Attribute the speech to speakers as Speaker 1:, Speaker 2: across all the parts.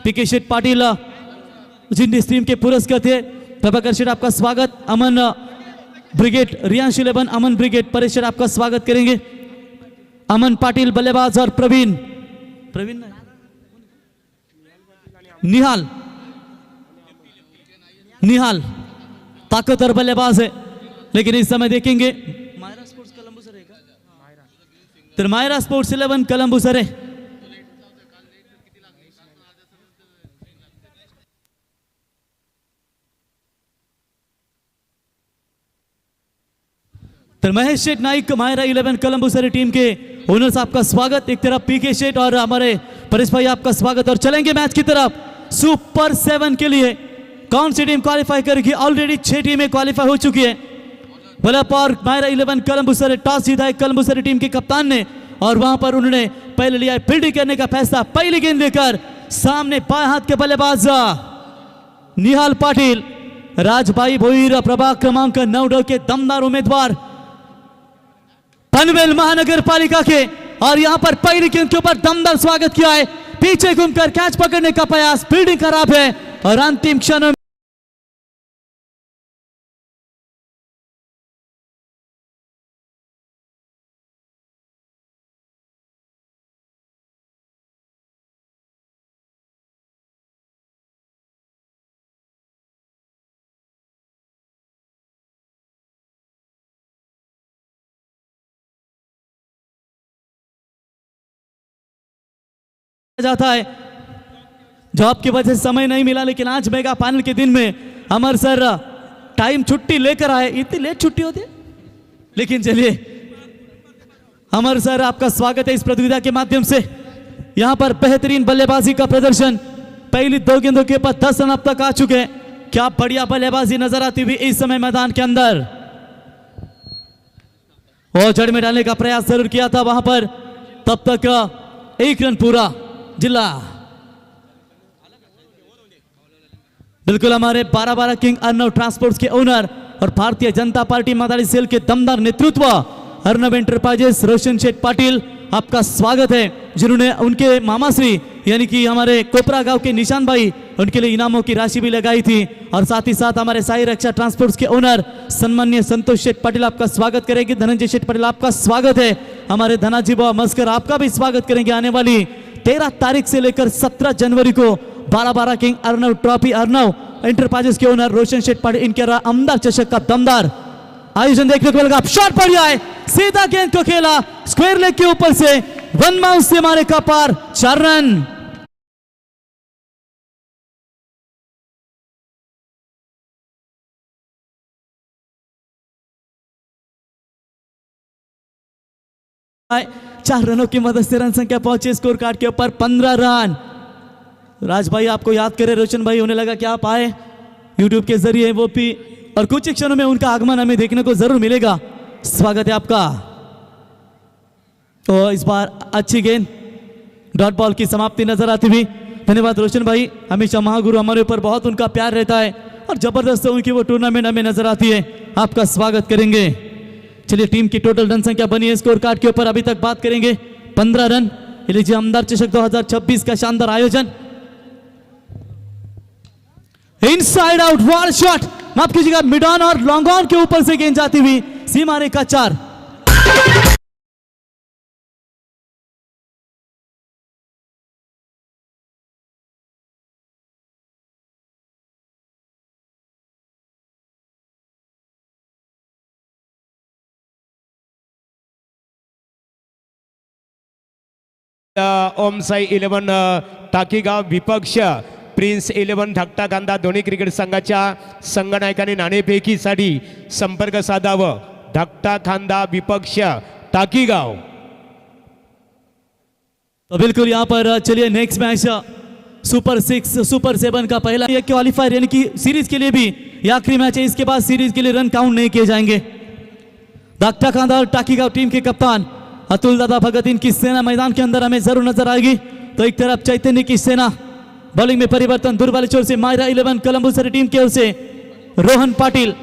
Speaker 1: पीके शेठ पाटिल जिन team के पुरस्कृत थे। प्रभाकर शेठ आपका स्वागत। अमन ब्रिगेड रियांश 11 अमन ब्रिगेड परेश शेठ आपका स्वागत करेंगे। अमन पाटिल बल्लेबाज और प्रवीण निहाल ताकतवर बल्लेबाज है, लेकिन इस समय देखेंगे मायरा स्पोर्ट्स कलंबू सर है का, तर मायरा स्पोर्ट्स 11 कलंबू सर है। तर महेश शेठ नाइक मायरा 11 कलंबू सर टीम के ओनर्स आपका स्वागत। एक तरफ पीके शेठ और हमारे परेश भाई आपका स्वागत। और चलेंगे मैच की तरफ। सुपर 7 के लिए कौन सी टीम क्वालिफाई करेगी? ऑलरेडी 6 टीमें क्वालिफाई हो चुकी है। और मायरा 11 कलंबू सर टॉस जीता है कलंबू सर टीम के कप्तान ने, और वहां पर उन्होंने पहले लिया है फील्डिंग करने का फैसला। पहली गेंद लेकर सामने बाएं हाथ के बल्लेबाज निहाल पाटिल, राजभाई भोईर प्रभाग क्रमांक 9 के दमदार उम्मीदवार पनवेल महानगर पालिका के, और यहां पर पहली गेंद के ऊपर दमदार स्वागत किया है। पीछे घूमकर कैच पकड़ने का प्रयास, फील्डिंग खराब है और अंतिम क्षणों जाता है। जॉब की वजह से समय नहीं मिला, लेकिन आज मेगा फाइनल के दिन में अमर सर टाइम छुट्टी लेकर आए। इतनी लेट छुट्टी होती है, लेकिन चलिए अमर सर आपका स्वागत है इस प्रतियोगिता के माध्यम से। यहां पर बेहतरीन बल्लेबाजी का प्रदर्शन, पहली 2 गेंदों के ऊपर 10 रन अब तक आ चुके हैं। क्या बढ़िया बल्लेबाजी नजर आती हुई इस समय मैदान के अंदर। और जड़ में डालने का प्रयास जरूर किया था वहां पर, तब तक 1 रन पूरा जिला। बिल्कुल हमारे 12 किंग अर्नव ट्रांसपोर्ट्स के ओनर और भारतीय जनता पार्टी मादारी सेल के दमदार नेतृत्व अर्नव एंटरप्राइजेस रोशन शेठ पाटिल आपका स्वागत है, जिन्होंने उनके मामा श्री यानी कि हमारे कोपरा गांव के निशान भाई उनके लिए इनामों की राशि भी लगाई थी। और साथ ही साथ हमारे साई रक्षा ट्रांसपोर्ट्स के ओनर सम्मान्य संतोष शेठ पाटिल आपका स्वागत करेंगे। धनंजय शेठ पाटिल आपका स्वागत है। हमारे धनाजी बाबा मस्कर आपका भी स्वागत करेंगे। आने वाली 13 तारीख से लेकर 17 जनवरी को 12 king Arnav trophy Arnav enterprises के ओनर रोशन शेठ पाटिल इनके अमदार चषक का दमदार आयोजन देखने को मिलेगा। शॉट पड़ गया है, सीधा गेंद को खेला स्क्वायर लेग के ऊपर से, 1 बाउंस से मारे का पार, 4 रन। चार रनों की मदद से रन संख्या पहुंचे स्कोर कार्ड के ऊपर 15 रन। राज भाई आपको याद करे, रोशन भाई होने लगा कि आप आए यूट्यूब के जरिए वो भी, और कुछ ही क्षणों में उनका आगमन हमें देखने को जरूर मिलेगा। स्वागत है आपका। तो इस बार अच्छी गेंद, डॉट बॉल की समाप्ति नजर आती हुई। धन्यवाद रोशन भाई, हमेशा महागुरु हमारे ऊपर बहुत उनका प्यार रहता है और जबरदस्त उनकी वो टूर्नामेंट हमें नजर आती है। आपका स्वागत करेंगे। चलिए टीम की टोटल रन संख्या बनी है स्कोर कार्ड के ऊपर, अभी तक बात करेंगे 15 रन। लीजिए अमदार चषक 2026 का शानदार आयोजन। इनसाइड आउट वॉल शॉट, माफ कीजिएगा मिड ऑन और लॉन्ग ऑन के ऊपर से गेंद जाती हुई सीमा रेखा 4।
Speaker 2: ओम साई 11 टाकीगाव विपक्ष प्रिन्स 11 धाकटा कांदा दोन्ही क्रिकेट संघाच्या संघनायकांनी नाणेफेकीसाठी संपर्क साधावा। धाकटा खांदा विपक्ष टाकीगाव।
Speaker 1: तो बिल्कुल यहाँ पर चलिए नेक्स्ट मैच सुपर 6 सुपर 7 का पहला क्वालिफायर यानी कि सीरीज के लिए भी ये आखिरी मैच है। इसके बाद सीरीज के लिए रन काउंट नहीं किए जाएंगे। धाकटा खांदा और टाकीगाव टीम के कप्तान अतुल दादा भगत, इनकी सेना मैदान के अंदर हमें जरूर नजर आएगी। तो एक तरफ चैतन्य की सेना, बॉलिंग में परिवर्तन दूर वाले छोर से मायरा 11 कलंबू सर टीम की ओर से रोहन पाटिल,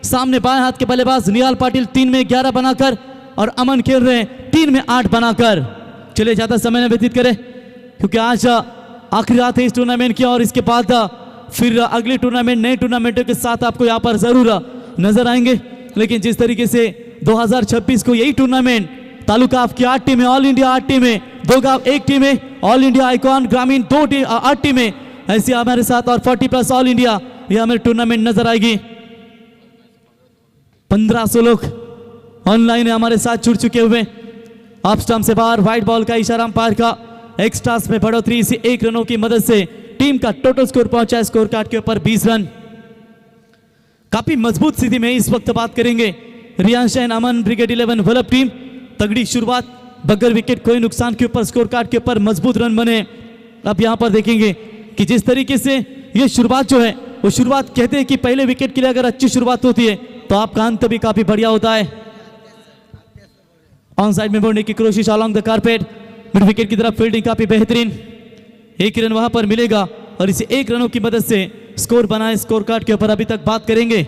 Speaker 1: सामने बाएं हाथ के बल्लेबाज निहाल पाटिल 3 में 11 बनाकर, और अमन खेल रहे हैं 3 में 8 बनाकर। चलिए ज्यादा समय न व्यतीत करें क्योंकि आज आखिरी रात है इस टूर्नामेंट की और इसके बाद फिर अगले टूर्नामेंट नए टूर्नामेंटों के साथ आपको यहाँ पर जरूर नजर आएंगे। लेकिन जिस तरीके से 2026 को यही टूर्नामेंट तालुका आपकी 8 टीम है, ऑल इंडिया 8 टीम है, दो गांव 1 टीम है, ऑल इंडिया आइकॉन ग्रामीण 8 टीम है, ऐसे हमारे साथ और 40+ ऑल इंडिया ये हमें टूर्नामेंट नजर आएगी। 1500 लोग ऑनलाइन हमारे साथ जुड़ चुके हुए। ऑफ स्टंप से बाहर व्हाइट बॉल का इशारा अंपायर का। एक्स्ट्रास में बढ़ोतरी इसी 1 रनों की मदद से टीम का टोटल स्कोर पहुंचा है स्कोर कार्ड के ऊपर 20 रन। काफी मजबूत स्थिति में इस वक्त बात करेंगे Riyansh end Aman brigade 11 Vallabh team. तगड़ी शुरुआत, बगैर विकेट कोई नुकसान के ऊपर स्कोर कार्ड के ऊपर मजबूत रन बने। अब यहां पर देखेंगे कि जिस तरीके से ये शुरुआत जो है वो शुरुआत कहते हैं कि पहले विकेट के लिए अगर अच्छी शुरुआत होती है तो आपका अंत भी काफी बढ़िया होता है। ऑन साइड में बोलने की कोशिश along the carpet, mid wicket की तरफ फील्डिंग काफी बेहतरीन। 1 रन वहां पर मिलेगा और इसे 1 रनों की मदद से स्कोर बनाए स्कोर कार्ड के ऊपर अभी तक बात करेंगे।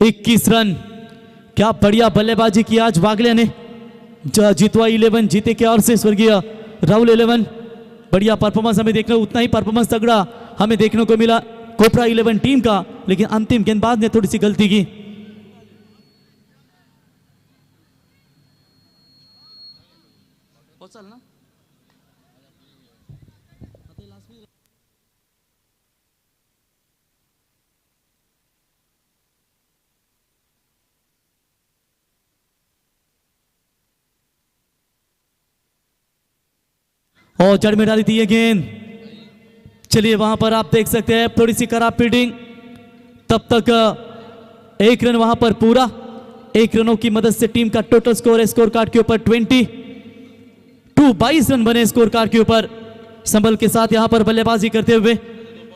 Speaker 1: 21 रन, क्या बढ़िया बल्लेबाजी की आज वागले ने। जीतवा 11 जीते के और से स्वर्गीय राहुल 11, बढ़िया परफॉर्मेंस हमें देखने, उतना ही परफॉर्मेंस तगड़ा हमें देखने को मिला कोपरा 11 टीम का, लेकिन अंतिम गेंदबाज ने थोड़ी सी गलती की। और जड़ में डाली थी ये गेंद। चलिए वहां पर आप देख सकते हैं थोड़ी सी खराब फील्डिंग, तब तक 1 रन वहां पर पूरा। 1 रनों की मदद से टीम का टोटल स्कोर है स्कोर कार्ड के ऊपर 22 रन बने स्कोर कार्ड के ऊपर। संभल के साथ यहां पर बल्लेबाजी करते हुए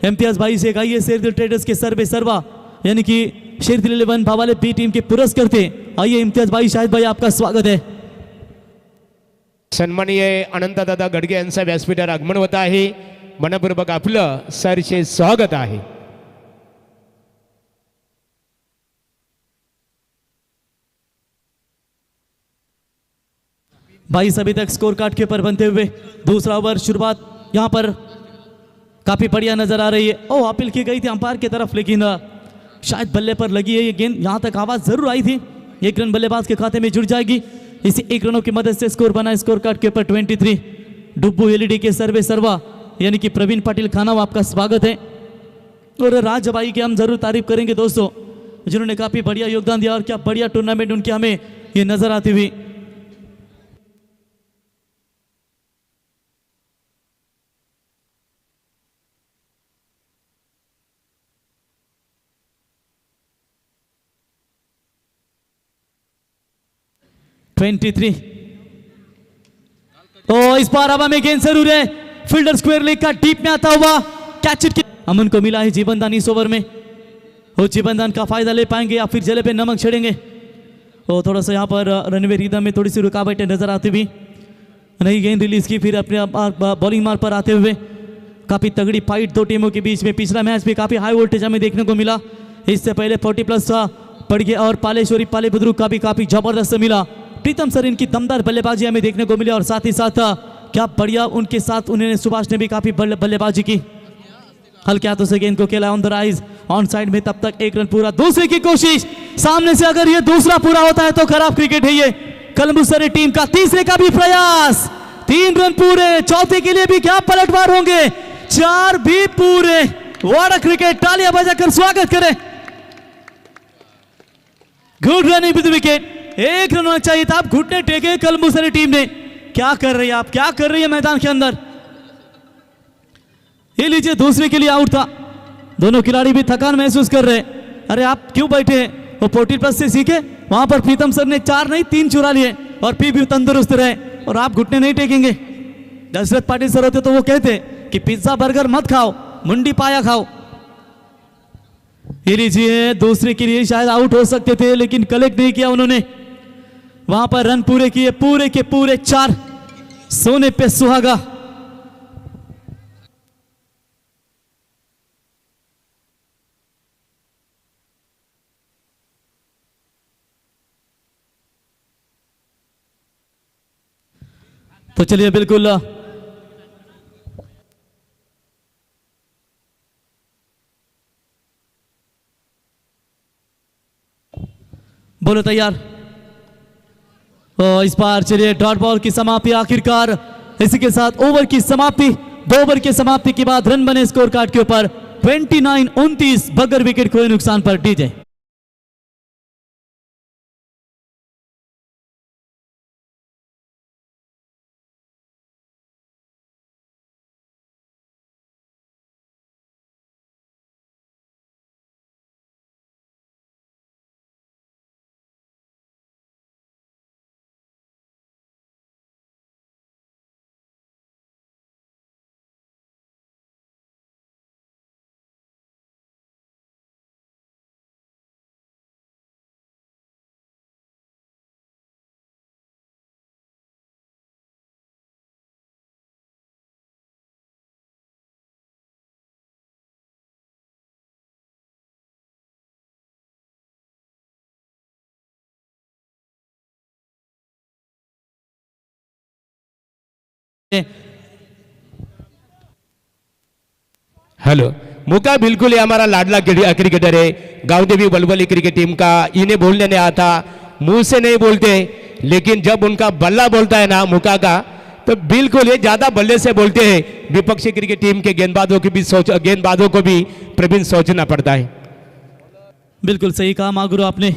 Speaker 1: इम्तियाज भाई से गाइए शेरदिल ट्रेडर्स के सर्वे सर्वा यानी कि शेरदिल 11 भावाले बी टीम के पुरस्कार थे। आइए इम्तियाज भाई, शाहिद भाई आपका स्वागत है।
Speaker 2: सन्माननीय अनंतदादा गडगे यांचा व्यासपीठावर आगमन होत आहे। मनपूर्वक आपलं सरचे स्वागत आहे।
Speaker 1: बाईस अभी तक स्कोर कार्ड के ऊपर बनते हुए दूसरा ओवर शुरुआत यहां पर काफी बढ़िया नजर आ रही है। ओ अपील की गई थी अंपायर की तरफ, लेकिन शायद बल्ले पर लगी है ये गेंद। यहां तक आवाज जरूर आई थी। 1 रन बल्लेबाज के खाते में जुड़ जाएगी। इसी 1 रनों की मदद से स्कोर बना स्कोर कार्ड के ऊपर 23। डुब्बू एलईडी के सर्वे सर्वा यानी कि प्रवीण पाटिल खाना, आपका स्वागत है। और राज भाई की हम जरूर तारीफ करेंगे दोस्तों, जिन्होंने काफी बढ़िया योगदान दिया और क्या बढ़िया टूर्नामेंट उनकी हमें ये नजर आती हुई। इस बार हवा में गेंद जरूर है, फील्डर स्क्वायर लेग का डीप में आता हुआ कैच इट। अमन को मिला है जीवनदान इस ओवर में। वो जीवनदान का फायदा ले पाएंगे या फिर जले पे नमक छेड़ेंगे। और थोड़ा सा यहाँ पर रनवे रिदम में थोड़ी सी रुकावटें नजर आती हुई। नई गेंद रिलीज की, फिर अपने बॉलिंग मार पर आते हुए काफी तगड़ी फाइट 2 टीमों के बीच में। पिछला मैच भी काफी हाई वोल्टेज हमें देखने को मिला। इससे पहले 40+ पड़ गया और पालेश्वरी पाले बुद्रुक का भी काफी जबरदस्त मिला। प्रीतम सर इनकी दमदार बल्लेबाजी हमें देखने को मिली और साथ ही साथ क्या बढ़िया उनके साथ उन्होंने सुभाष ने भी काफी बल्लेबाजी की। हल्के हाथों से गेंद को खेला on the rise on side में, तब तक 1 रन पूरा। दूसरे की कोशिश सामने से, अगर ये दूसरा पूरा होता है तो खराब क्रिकेट है ये। कलमुसरे टीम का तीसरे का भी प्रयास, 3 रन पूरे। चौथे के लिए भी क्या पलटवार होंगे, 4 भी पूरे। व्हाट अ क्रिकेट, तालियां बजाकर स्वागत करें। गुड रनिंग विद विकेट। 1 रन होना चाहिए था। आप घुटने टेके कलमुसरे टीम ने। क्या कर रही है आप, क्या कर रही है मैदान के अंदर। ये लीजिए दूसरे के लिए आउट था। दोनों खिलाड़ी भी थकान महसूस कर रहे हैं। अरे आप क्यों बैठे हैं, वो 40+ से सीखे। वहां पर प्रीतम सर ने 4 नहीं 3 चुरा लिए और फिर भी तंदुरुस्त रहे, और आप घुटने नहीं टेकेंगे। दशरथ पाटिल सर होते तो वो कहते कि पिज्जा बर्गर मत खाओ, मुंडी पाया खाओ। ये लीजिए दूसरे के लिए शायद आउट हो सकते थे, लेकिन कलेक्ट नहीं किया उन्होंने। वहां पर रन पूरे किए, पूरे के पूरे 4। सोने पे सुहागा। तो चलिए बिल्कुल बोलो तैयार। इस बार चलिए डॉट बॉल की समाप्ति आखिरकार। इसी के साथ ओवर की समाप्ति, 2 ओवर की समाप्ति के बाद रन बने स्कोर कार्ड के ऊपर 29-29 बगैर विकेट खोए नुकसान पर डीजे।
Speaker 2: हेलो, मुका बिल्कुल ही हमारा लाडला क्रिकेटर है, गांव देवी बलबली क्रिकेट टीम का। इन्हें बोलने नहीं आता, मुंह से नहीं बोलते, लेकिन जब उनका बल्ला बोलता है ना मुका का, तो बिल्कुल ये ज्यादा बल्ले से बोलते हैं। विपक्षी क्रिकेट टीम के गेंदबाजों को भी प्रवीण सोचना पड़ता है।
Speaker 1: बिल्कुल सही कहा मागुरु आपने।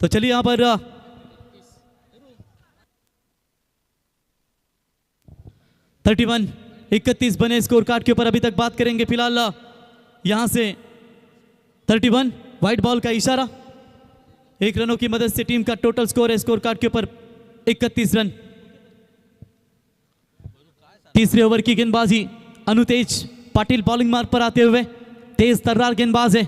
Speaker 1: तो चलिए यहां पर 31 बने स्कोर कार्ड के ऊपर अभी तक बात करेंगे। फिलहाल यहां से 31 व्हाइट बॉल का इशारा, 1 रनों की मदद से टीम का टोटल स्कोर है स्कोर कार्ड के ऊपर 31 रन। तीसरे ओवर की गेंदबाजी अनुतेज पाटिल बॉलिंग मार्ग पर आते हुए, तेज तर्रार गेंदबाज है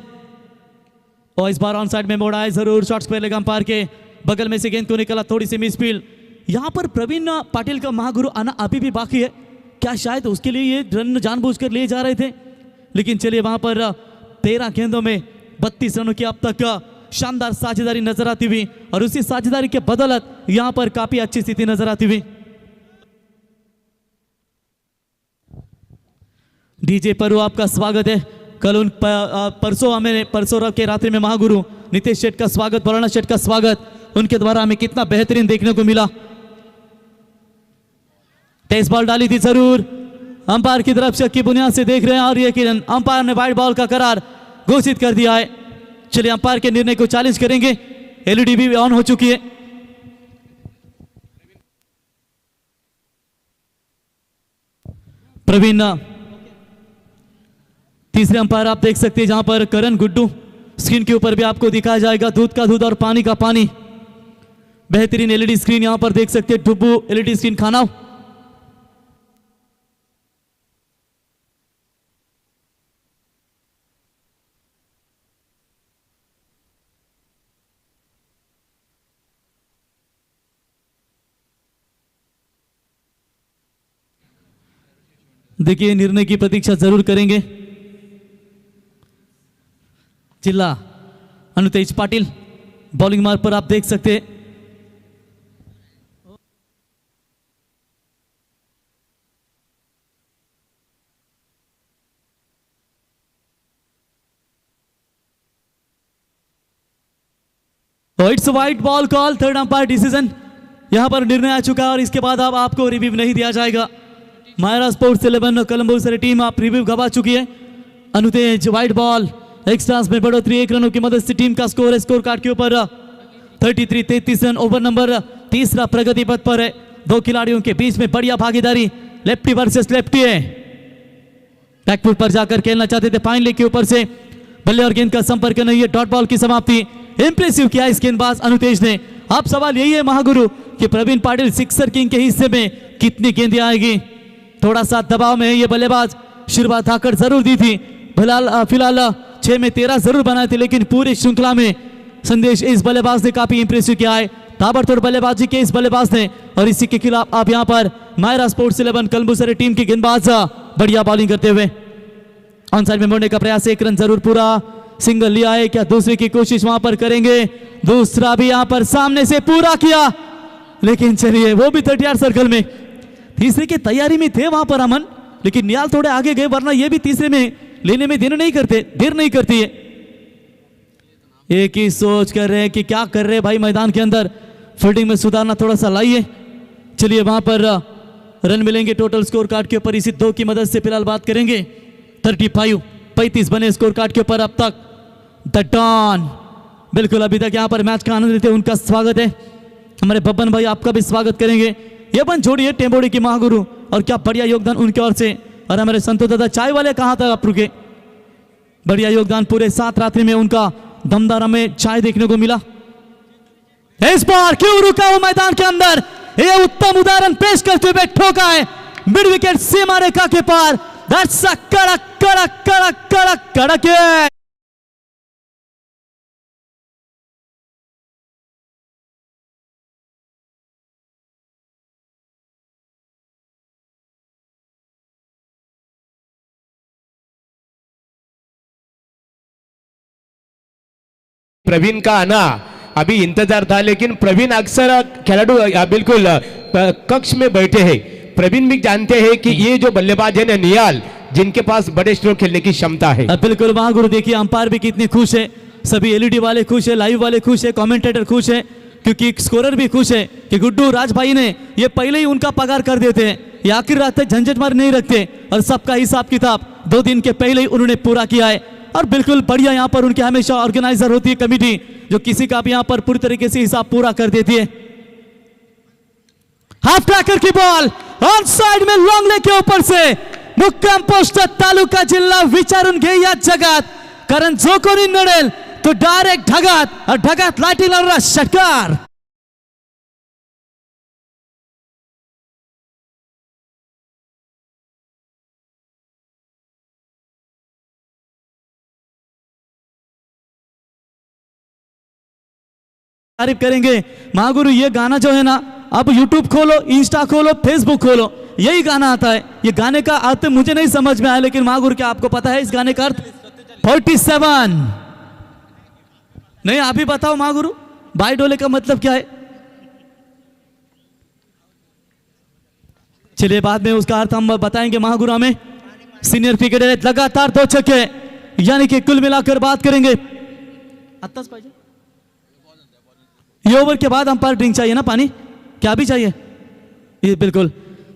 Speaker 1: और इस बार ऑन साइड में मोड़ा है जरूर। शॉट्स पे लेगा अंपायर के बगल में से गेंद को निकला, थोड़ी सी मिस फील्ड। यहां पर प्रवीण पाटिल का महागुरु आना अभी भी बाकी है, क्या शायद उसके लिए ये रन जानबूझकर ले जा रहे थे, लेकिन चलिए वहां पर 13 गेंदों में 32 रनों की अब तक शानदार साझेदारी नजर आती हुई और उसी साझेदारी के बदौलत यहां पर काफी अच्छी स्थिति नजर आती हुई। डीजे परु आपका स्वागत है। कल उन परसों के रात्रि में महागुरु नितेश शेठ का स्वागत, बराना शेठ का स्वागत, उनके द्वारा हमें कितना बेहतरीन देखने को मिला। तेज बॉल डाली थी जरूर, अंपायर की तरफ शक की बुनियाद से देख रहे हैं और ये कि अंपायर ने वाइड बॉल का करार घोषित कर दिया है। चलिए अंपायर के निर्णय को चैलेंज करेंगे। एलईडी भी ऑन हो चुकी है। प्रवीण तीसरे अंपायर आप देख सकते हैं, जहां पर करण गुड्डू, स्क्रीन के ऊपर भी आपको दिखाया जाएगा दूध का दूध और पानी का पानी। बेहतरीन एलईडी स्क्रीन यहां पर देख सकते हैं, डुब्बू एलईडी स्क्रीन खाना। देखिए निर्णय की प्रतीक्षा जरूर करेंगे। जिला अनुतेज पाटिल बॉलिंग मार्ग पर आप देख सकते हैं। It's white ball call, third umpire decision यहां पर निर्णय आ चुका है और इसके बाद अब आपको रिव्यू नहीं दिया जाएगा। मायरा स्पोर्ट्स 11 कोलंबो से टीम आप रिव्यू गवा चुकी है। अनुतेज वाइट बॉल, एक्स्ट्रास में बढ़ोतरी, 1 रनों की मदद से टीम का स्कोर है स्कोर कार्ड के ऊपर 33 रन। ओवर नंबर तीसरा प्रगति पथ पर है। दो खिलाड़ियों के बीच में बढ़िया भागीदारी, लेफ्टी वर्सेस लेफ्टी है। बैकफुट पर जाकर खेलना चाहते थे, फाइन लेग के ऊपर से बल्ले और गेंद का संपर्क नहीं है। डॉट बॉल की समाप्ति। इंप्रेसिव किया इस गेंदबाज अनुतेज ने। अब सवाल यही है महागुरु कि प्रवीण पाटिल सिक्सर किंग के हिस्से में कितनी गेंदें आएगी। थोड़ा सा दबाव में है ये बल्लेबाज। शुरुआत धाकड़ जरूर दी थी, फिलहाल 6 में 13 जरूर बनाए थे, लेकिन पूरी श्रृंखला में संदेश इस बल्लेबाज ने काफी इंप्रेसिव किया है। ताबड़तोड़ बल्लेबाजी के इस बल्लेबाज ने, और इसी के खिलाफ आप यहां पर मायरा स्पोर्ट्स 11 कलंबुसरे टीम की गेंदबाज बढ़िया बॉलिंग करते हुए ऑन साइड में मोड़ने का प्रयास। 1 रन जरूर पूरा, सिंगल लिया है, क्या दूसरे की कोशिश वहां पर करेंगे? दूसरा भी यहां पर सामने से पूरा किया, लेकिन चलिए वो भी 30 सर्कल में। तीसरे की तैयारी में थे वहां पर अमन, लेकिन निहाल थोड़े आगे गए, वरना ये भी तीसरे में लेने में देर नहीं करती है। एक ही सोच कर रहे हैं कि क्या कर रहे हैं भाई मैदान के अंदर, फील्डिंग में सुधारना थोड़ा सा लाइए। चलिए वहां पर रन मिलेंगे टोटल स्कोर कार्ड के ऊपर, इसी 2 की मदद से फिलहाल बात करेंगे। 35 बने स्कोर कार्ड के ऊपर अब तक। द डॉन बिल्कुल अभी तक यहां पर मैच का आनंद लेते हैं, उनका स्वागत है। हमारे बब्बन भाई आपका भी स्वागत करेंगे। ये बन जोड़ी है टेम्बोड़ी की महागुरु, और क्या बढ़िया योगदान उनके ओर से। और हमारे संतो दादा चाय वाले कहां तक आप रुके, बढ़िया योगदान पूरे 7 रात्रि में उनका दमदार हमें चाय देखने को मिला। इस बार क्यों रुका वो मैदान के अंदर, ये उत्तम उदाहरण पेश करते हुए ठोका है मिड विकेट सीमा रेखा के पार। दैट्स अ कड़क कड़क कड़क कड़क कड़क है।
Speaker 2: प्रवीण का आना अभी इंतजार था, लेकिन प्रवीण अक्सर खिलाड़ू बिल्कुल कक्ष में बैठे हैं। प्रवीण भी जानते हैं कि ये जो बल्लेबाज है ना निहाल, जिनके पास बड़े स्ट्रोक खेलने की क्षमता है।
Speaker 1: बिल्कुल महागुरु देखिए अंपायर भी कितनी खुश है, सभी एलईडी वाले खुश है, लाइव वाले खुश है, कमेंटेटर खुश है, क्योंकि स्कोरर भी खुश है कि गुड्डू राज भाई ने ये पहले ही उनका पगार कर देते हैं, ये आखिर रात तक झंझट मार नहीं रखते, और सबका हिसाब किताब 2 दिन के पहले ही उन्होंने पूरा किया है। और बिल्कुल बढ़िया यहाँ पर उनकी हमेशा ऑर्गेनाइजर होती है कमेटी, जो किसी का भी यहाँ पर पूरी तरीके से हिसाब पूरा कर देती है। हाफ ट्रैकर की बॉल ऑन साइड में लॉन्ग लेग के ऊपर से मुक्काम पोस्ट तालुका जिल्हा विचारून घे या जगात, कारण जो कोणी नडेल तो डायरेक्ट ढगात, और ढगात लाटीला षटकार। तारीफ करेंगे महागुरु। ये गाना जो है ना, अब YouTube खोलो, इंस्टा खोलो, फेसबुक खोलो, यही गाना आता है। ये गाने का अर्थ मुझे नहीं समझ में आया, लेकिन महागुरु क्या आपको पता है इस गाने का अर्थ? 47 नहीं, आप ही बताओ महागुरु, बाई डोले का मतलब क्या है? चलिए बाद में उसका अर्थ हम बताएंगे महागुरु हमें। सीनियर क्रिकेटर लगातार 2 छक्के, यानी कि कुल मिलाकर बात करेंगे। आत्ताच पाहिजे ये ओवर के बाद अंपायर ड्रिंक चाहिए ना, पानी क्या भी चाहिए? ये बिल्कुल।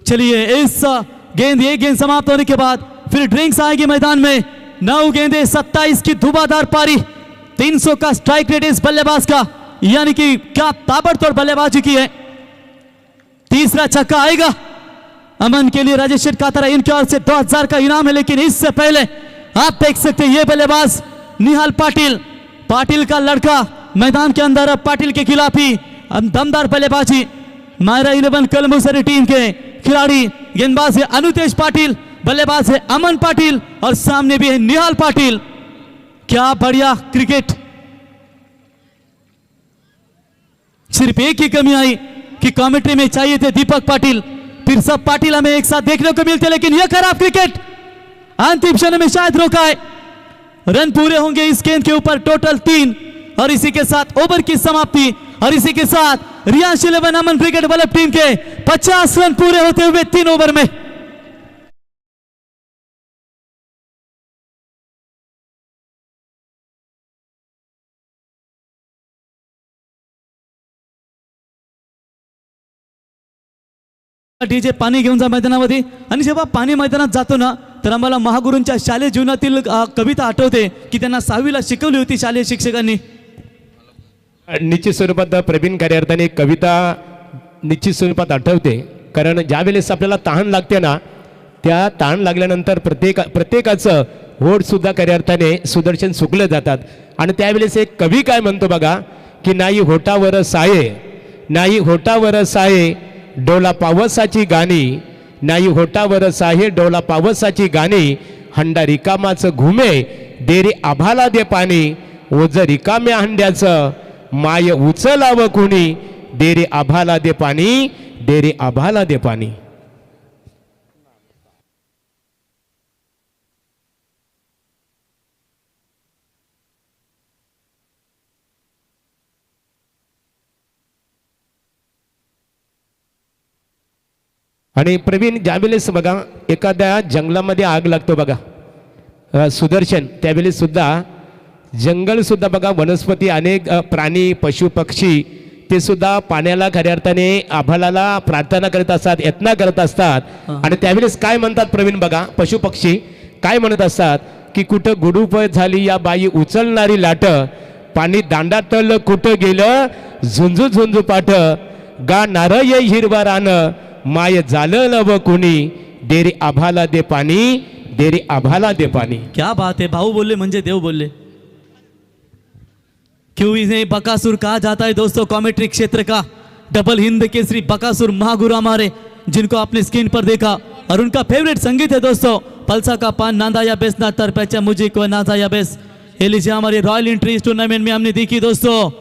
Speaker 1: चलिए इस ये गेंद समाप्त होने के बाद फिर ड्रिंक्स आएगी मैदान में। 9 गेंदे 27 की धुआंधार पारी, 300 का स्ट्राइक रेट इस बल्लेबाज का, यानी कि क्या ताबड़तोड़ बल्लेबाजी की है। तीसरा छक्का आएगा अमन के लिए, राजेश कातरा इनके ओर से 2000 का इनाम है। लेकिन इससे पहले आप देख सकते हैं ये बल्लेबाज निहाल पाटिल का लड़का मैदान के अंदर, अब पाटिल के खिलाफ ही दमदार बल्लेबाजी। मायरा 11 कलंबुसरे टीम के खिलाड़ी, गेंदबाज है अनुतेज पाटिल, बल्लेबाज है अमन पाटिल, और सामने भी है निहाल पाटिल। क्या बढ़िया क्रिकेट। सिर्फ एक ही कमी आई कि कमेंट्री में चाहिए थे दीपक पाटिल, फिर सब पाटिल हमें एक साथ देखने को मिलते, लेकिन यह खराब क्रिकेट अंतिम क्षण में शायद रोका है। रन पूरे होंगे इस गेंद के ऊपर, टोटल 3, और इसी के साथ ओवर की समाप्ति, और इसी के साथ रियांश 11 अमन क्रिकेट बल्लभ टीम के 50 रन पूरे होते हुए 3 ओवर में। डीजे पाणी घेऊन जा मैदानामध्ये, आणि जेव्हा पाणी मैदानात जातो ना, तर आम्हाला महागुरूंच्या शालेय जीवनातील कविता आठवते की त्यांना 6वीला शिकवली होती शालेय शिक्षकांनी।
Speaker 2: निश्चित स्वरूपात प्रवीण कार्यार्थाने कविता निश्चित स्वरूपात आठवते. कारण ज्या वेळेस आपल्याला तहान लागते ना, त्या तहान लागल्यानंतर प्रत्येकाचं होठसुद्धा खऱ्या अर्थाने सुदर्शन सुकलं जातात. आणि त्यावेळेस एक कवी काय म्हणतो बघा, की नाही होटावर साये, नाही होटावर साये डोला पावसाची गाणी, नाही होटावर साये डोला पावसाची गाणी, हंडा रिकामाचं घुमे देरे आभाला दे पाणी, ओझ रिकाम्या हंड्याचं माय उचलावं कुणी, देरे आभाला दे पाणी, देरे आभाला दे पाणी. आणि प्रवीण, ज्यावेळेस बघा एखाद्या जंगलामध्ये आग लागतो बघा सुदर्शन, त्यावेळेस सुद्धा जंगल सुद्धा बघा वनस्पती अनेक प्राणी पशु पक्षी ते सुद्धा पाण्याला खऱ्या अर्थाने आभाळाला प्रार्थना करत असतात, यत्न करत असतात. आणि त्यावेळेस काय म्हणतात प्रवीण बघा, पशु पक्षी काय म्हणत असतात, की कुठं गुडूप झाली या बाई उचलणारी लाट, पाणी दांडातलं कुठं गेलं झुंजू झुंजू पाठ, गा नारय हिरवा रान माय झालं व कुणी, देरे आभाला दे पाणी, देरे आभाला दे पाणी.
Speaker 1: क्या बात है, भाऊ बोलले म्हणजे देव बोलले. क्यों इन्हें बकासुर कहा जाता है दोस्तों, कॉमेट्री क्षेत्र का डबल हिंद केसरी बकासुर महागुरु हमारे, जिनको आपने स्क्रीन पर देखा. और उनका फेवरेट संगीत है दोस्तों पलसा का पान नांदा या बेस ना तर पैचा मुझे को नाजा या बेस. ये लीजिए हमारे रॉयल एंट्रीज टूर्नामेंट में हमने देखी दोस्तों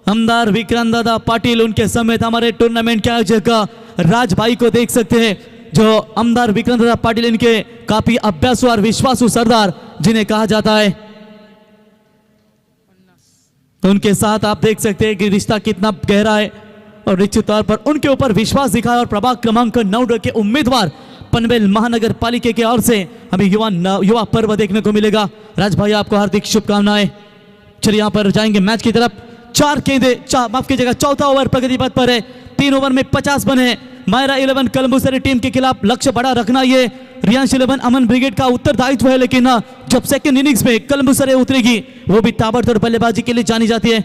Speaker 1: आमदार विक्रांत दादा पाटिल, उनके समेत हमारे टूर्नामेंट के आयोजक राज भाई को देख सकते हैं, जो आमदार विक्रांत दादा पाटिल इनके काफी अभ्यासु और विश्वासु सरदार जिन्हें कहा जाता है. उनके साथ आप देख सकते हैं कि रिश्ता कितना गहरा है और निश्चित तौर पर उनके ऊपर विश्वास दिखाया. और प्रभाग क्रमांक 9 के उम्मीदवार पनवेल महानगर पालिका की ओर से हमें युवा पर्व देखने को मिलेगा. राज भाई आपको हार्दिक शुभकामनाएं. चलिए यहाँ पर जाएंगे मैच की तरफ. 4 गेंदे, माफ कीजिएगा, चौथा ओवर प्रगति पथ पर है. 3 ओवर में 50 बने हैं. मायरा 11 कलम्बुसरी टीम के खिलाफ लक्ष्य बड़ा रखना ये रियांश 11 अमन ब्रिगेड का उत्तरदायित्व है. लेकिन जब सेकंड इनिंग्स में कलम्बुसरी उतरेगी वो भी ताबड़तोड़ बल्लेबाजी के लिए जानी जाती है.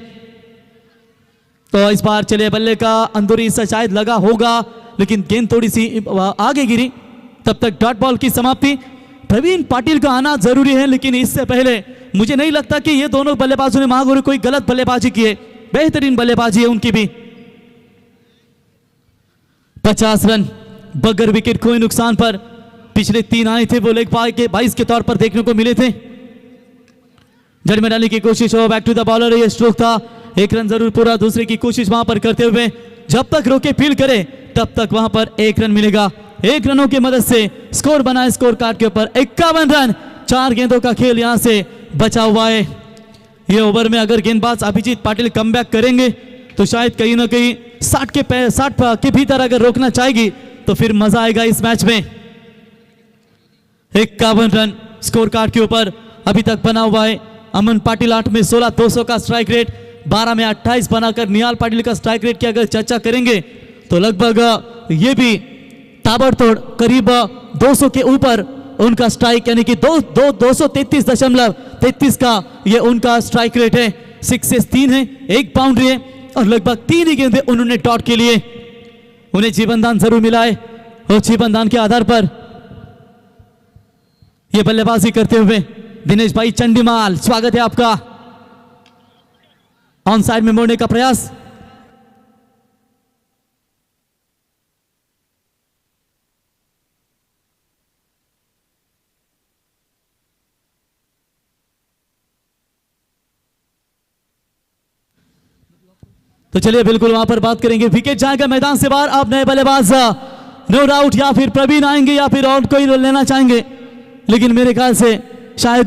Speaker 1: तो इस बार चलिए बल्ले का अंदरूनी हिस्सा शायद लगा होगा, लेकिन गेंद थोड़ी सी आगे गिरी. तब तक डॉट बॉल की समाप्ति. प्रवीण पाटिल का आना जरूरी है, लेकिन इससे पहले मुझे नहीं लगता कि ये दोनों बल्लेबाजों ने महागुरु कोई गलत बल्लेबाजी की है. बेहतरीन बल्लेबाजी है उनकी भी. 50 रन बगैर विकेट कोई नुकसान पर. पिछले 3 आए थे वो लेग बाय के 22 के तौर पर देखने को मिले थे. जड़ में डालने की कोशिश हो, बैक टू द बॉलर, ये स्ट्रोक था. 1 रन जरूर पूरा, दूसरे की कोशिश वहां पर करते हुए जब तक रोके फील करे तब तक वहां पर 1 रन मिलेगा. 1 रनों की मदद से स्कोर बना है स्कोर कार्ड के ऊपर 51 रन. 4 गेंदों का खेल यहां से बचा हुआ है. ये ओवर में अगर गेंदबाज अभिजीत पाटिल कमबैक करेंगे तो शायद कहीं ना कहीं 60 के भीतर अगर रोकना चाहेगी तो फिर मजा आएगा इस मैच में. 51 रन स्कोर कार्ड के ऊपर अभी तक बना हुआ है. अमन पाटिल 8 में 16, 200 का स्ट्राइक रेट, 12 में 28 बनाकर निहाल पाटिल का स्ट्राइक रेट की अगर चर्चा करेंगे तो लगभग ये भी ताबड़तोड़ करीब 200 के ऊपर उनका स्ट्राइक, यानी कि 233.33 का ये उनका स्ट्राइक रेट है. 6 3 है, 1 बाउंड्री है और लगभग 3 ही गेंदे उन्होंने डॉट के लिए. उन्हें जीवनदान जरूर मिला है और जीवनदान के आधार पर ये बल्लेबाजी करते हुए दिनेश भाई चंडीमाल, स्वागत है आपका. ऑन साइड में मोड़ने का प्रयास. तो चलिए बिल्कुल वहां पर बात करेंगे. विकेट जाएगा मैदान से बाहर. अब नए बल्लेबाज नो डाउट या फिर प्रवीण आएंगे या फिर और कोई लेना चाहेंगे, लेकिन मेरे ख्याल से शायद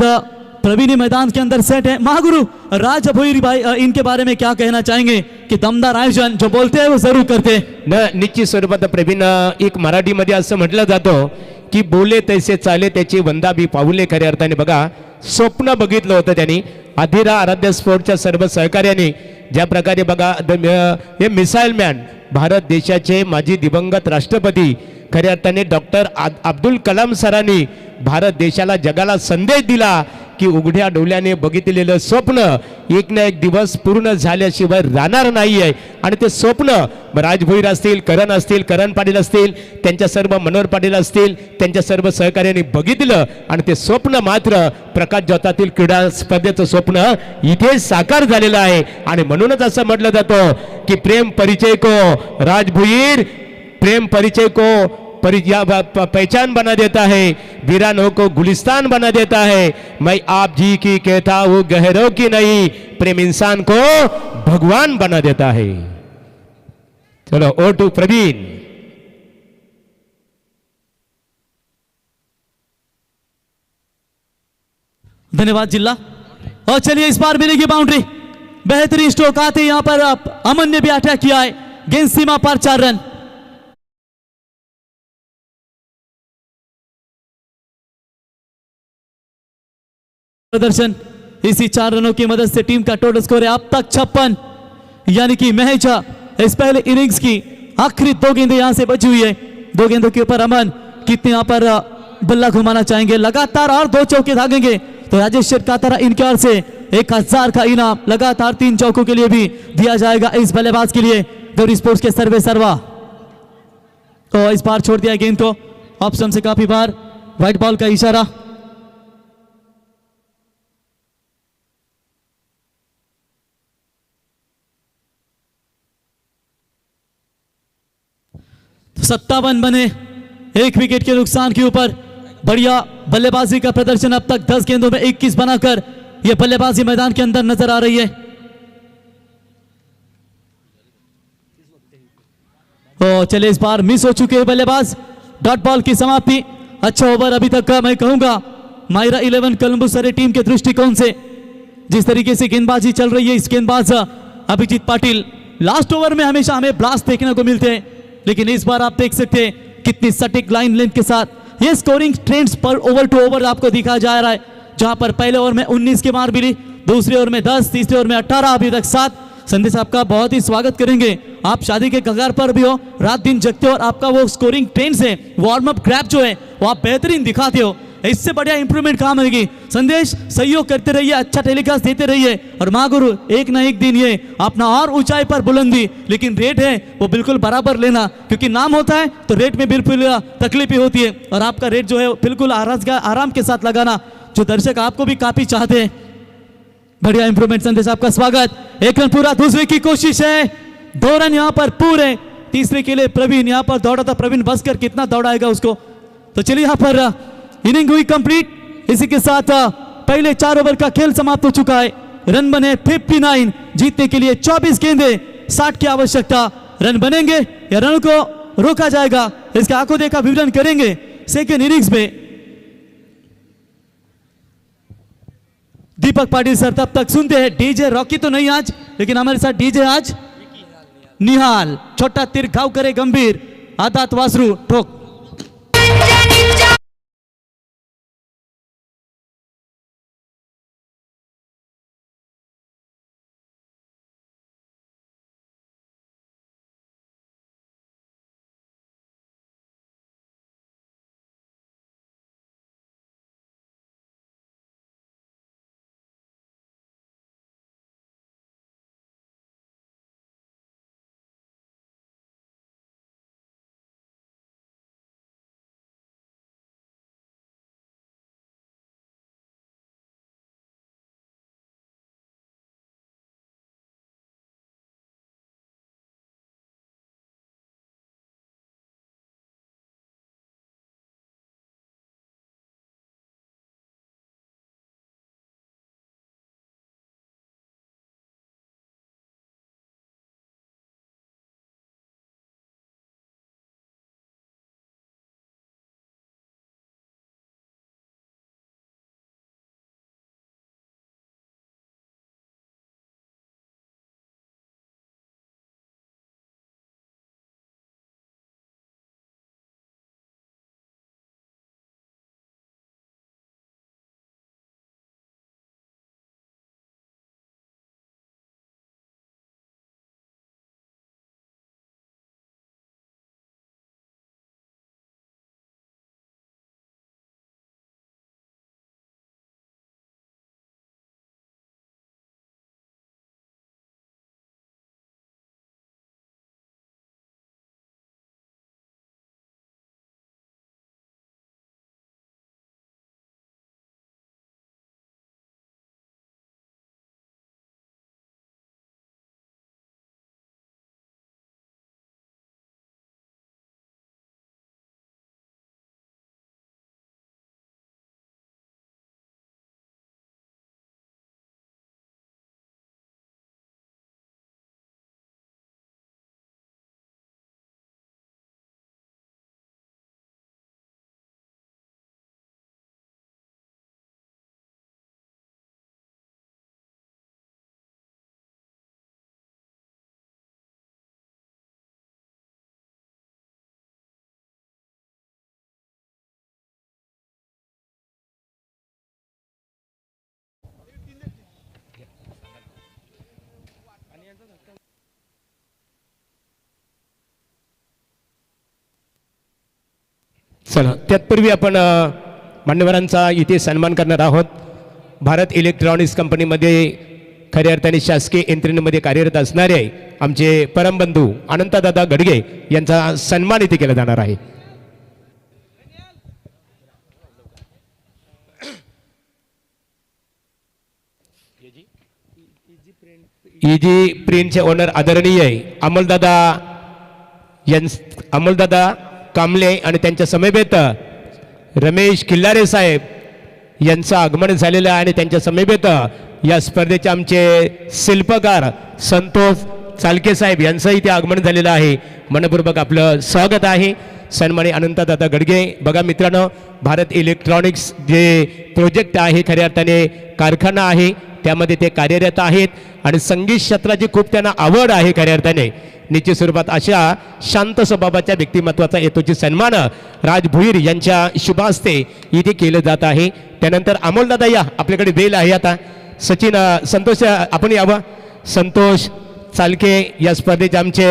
Speaker 1: प्रवीण ही मैदान के अंदर सेट है. महागुरु राज भोईर भाई इनके बारे में क्या कहना चाहेंगे कि दमदार आयोजन जो बोलते हैं वो जरूर करते हैं.
Speaker 2: निश्चित स्वरूपात प्रवीण, एक मराठीमध्ये असं म्हटलं जातं की बोले तैसे चाले त्याची वंदाबी पाऊले. खऱ्या अर्थाने बघा स्वप्न बघितलं होतं त्यांनी. अधिरा आराध्य स्पोर्टच्या सर्व सहकार्याने ज्या प्रकारे बघा हे मिसाईल मॅन, भारत देशाचे माजी दिवंगत राष्ट्रपती खऱ्या अर्थाने डॉक्टर अब्दुल कलाम सरांनी भारत देशाला जगाला संदेश दिला की उघड्या डोळ्याने बघितलेलं स्वप्न एक ना एक दिवस पूर्ण झाल्याशिवाय राहणार नाही आहे. आणि ते स्वप्न राज भोईर असतील, करण पाटील असतील, त्यांच्या सर्व मनोहर पाटील असतील, त्यांच्या सर्व सहकार्याने बघितलं आणि ते स्वप्न मात्र प्रकाश जोतातील क्रीडा स्पर्धेचं स्वप्न इथे साकार झालेलं आहे. आणि म्हणूनच असं म्हटलं जातं की प्रेम परिचय को राज भोईर, प्रेम परिचय को पहचान बना देता है, वीरानों को गुलिस्तान बना देता है. मैं आप जी की कहता हूँ गहरों की नहीं, प्रेम इंसान को भगवान बना देता है. चलो ओ टू प्रवीण.
Speaker 1: धन्यवाद जिल्ला. और चलिए इस बार मिलेगी बाउंड्री. बेहतरीन स्ट्रोक आते यहां पर अमन ने भी अटैक किया है. गेंद सीमा पर 4 रन. प्रदर्शन इसी 4 रनों की मदद से टीम का टोटल स्कोर है अब तक 56, यानी कि महज इस पहले इनिंग्स की आखिरी 2 गेंदें यहां से बची हुई है. 2 गेंदों के ऊपर अमन कितने यहां पर बल्ला घुमाना चाहेंगे, लगातार और 2 चौके भागेंगे तो राजेश शेरकातरा इनके ओर से 1000 का इनाम लगातार 3 चौकों के लिए भी दिया जाएगा इस बल्लेबाज के लिए. गौरी स्पोर्ट्स के सर्वे सर्वा तो इस बार छोड़ दिया गेंद को ऑप्शन से काफी बार, व्हाइट बॉल का इशारा. तो 57 बने 1 विकेट के नुकसान के ऊपर. बढ़िया बल्लेबाजी का प्रदर्शन अब तक 10 गेंदों में 21 बनाकर यह बल्लेबाजी मैदान के अंदर नजर आ रही है. तो चले इस बार मिस हो चुके हैं बल्लेबाज. डॉट बॉल की समाप्ति. अच्छा ओवर अभी तक का मैं कहूंगा मायरा 11 कोलंबस टीम के दृष्टिकोण से जिस तरीके से गेंदबाजी चल रही है, इस गेंदबाज अभिजीत पाटिल लास्ट ओवर में हमेशा हमें ब्लास्ट देखने को मिलते हैं, लेकिन इस बार आप देख सकते हैं कितनी सटीक लाइन लेंथ के साथ ये स्कोरिंग ट्रेंड्स पर ओवर टू ओवर आपको दिखाया जा रहा है. जहां पर पहले ओवर में 19 की मार मिली, दूसरे ओवर में 10, तीसरे ओवर में 18, अभी तक 7. संदेश आपका बहुत ही स्वागत करेंगे. आप शादी के कगार पर भी हो, रात दिन जगते हो और आपका वो स्कोरिंग ट्रेंड्स है, वार्म अप ग्रैप जो है वो आप बेहतरीन दिखाते हो. इससे बढ़िया इंप्रूवमेंट कहां मिलेगी. संदेश सहयोग करते रहिए, अच्छा टेलीकास्ट देते रहिए और मां गुरु एक ना एक दिन ये अपना और ऊंचाई पर बुलंदी, लेकिन रेट है वो बिल्कुल बराबर लेना, क्योंकि नाम होता है तो रेट में बिल्कुल तकलीफ ही होती है. और आपका रेट जो है बिल्कुल आराम के साथ लगाना, जो दर्शक आपको भी काफी चाहते हैं. बढ़िया इंप्रूवमेंट संदेश आपका स्वागत. 1 रन पूरा, दूसरे की कोशिश है, 2 रन यहां पर पूरे. तीसरे के लिए प्रवीण यहां पर दौड़ा था, प्रवीण बसकर कितना दौड़ाएगा उसको. तो चलिए यहां पर इनिंग हुई कंप्लीट. इसी के साथ पहले 4 ओवर का खेल समाप्त हो चुका है. रन बने 59. जीतने के लिए 24 गेंदे 60 की आवश्यकता. रन बनेंगे या रन को रोका जाएगा, इसका आंखों देखा विवरण करेंगे सेकेंड इनिंग्स में. दीपक पाटिल सर तब तक सुनते हैं. डीजे रॉकी तो नहीं आज, लेकिन हमारे साथ डीजे आज निहाल. छोटा तीर घाव करे गंभीर, आदात वासरू ठोक.
Speaker 2: चला त्यातपूर्वी आपण मान्यवरांचा इथे सन्मान करणार आहोत. भारत इलेक्ट्रॉनिक्स कंपनीमध्ये खऱ्या अर्थाने शासकीय यंत्रणेमध्ये कार्यरत असणारे आमचे परमबंधू अनंतदादा गडगे यांचा सन्मान इथे केला जाणार आहे. इजी प्रिंटचे ओनर आदरणीय अमोलदादा अमोलदादा कांबळे आणि त्यांच्या समवेत रमेश खिल्लारे साहेब यांचं आगमन झालेलं आहे आणि त्यांच्या समवेत या स्पर्धेचे आमचे शिल्पकार संतोष चालके साहेब यांचंही ते आगमन झालेलं आहे. मनपूर्वक आपलं स्वागत आहे. सन्मानी अनंतदादा गडगे. बघा मित्रांनो, भारत इलेक्ट्रॉनिक्स जे प्रोजेक्ट आहे खऱ्या अर्थाने कारखाना आहे त्यामध्ये ते कार्यरत आहेत आणि संगीत क्षेत्राची खूप त्यांना आवड आहे खऱ्या अर्थाने. निश्चित स्वरूपात अशा शांत स्वभावाच्या व्यक्तिमत्वाचा येतोची सन्मान राज भुईर यांच्या शुभ हस्ते इथे केलं जात आहे. त्यानंतर अमोलदादा या आपल्याकडे बेल आहे. आता सचिन संतोष आपण यावं. संतोष चालके या स्पर्धेचे आमचे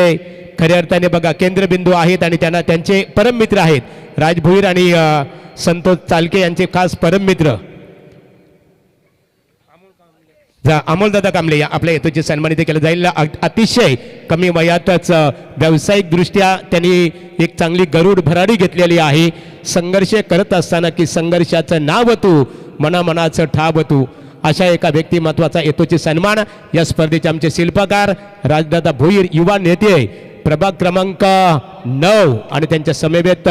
Speaker 2: खऱ्या अर्थाने बघा केंद्रबिंदू आहेत आणि त्यांना त्यांचे परम मित्र आहेत राज भुईर आणि संतोष चालके यांचे खास परम मित्र अमोलदादा कांबळे या आपल्या हेतूचे सन्मानित केलं जाईल. अतिशय कमी वयातच व्यावसायिक दृष्ट्या त्यांनी एक चांगली गरुड भरारी घेतलेली आहे. संघर्ष करत असताना की संघर्षाचं नाव तू मनामनाचं ठाव तू अशा एका व्यक्तिमत्वाचा हेतूचे सन्मान या स्पर्धेचे आमचे शिल्पकार राजदादा भोईर युवा नेते प्रभाग क्रमांक 9 आणि त्यांच्या समवेत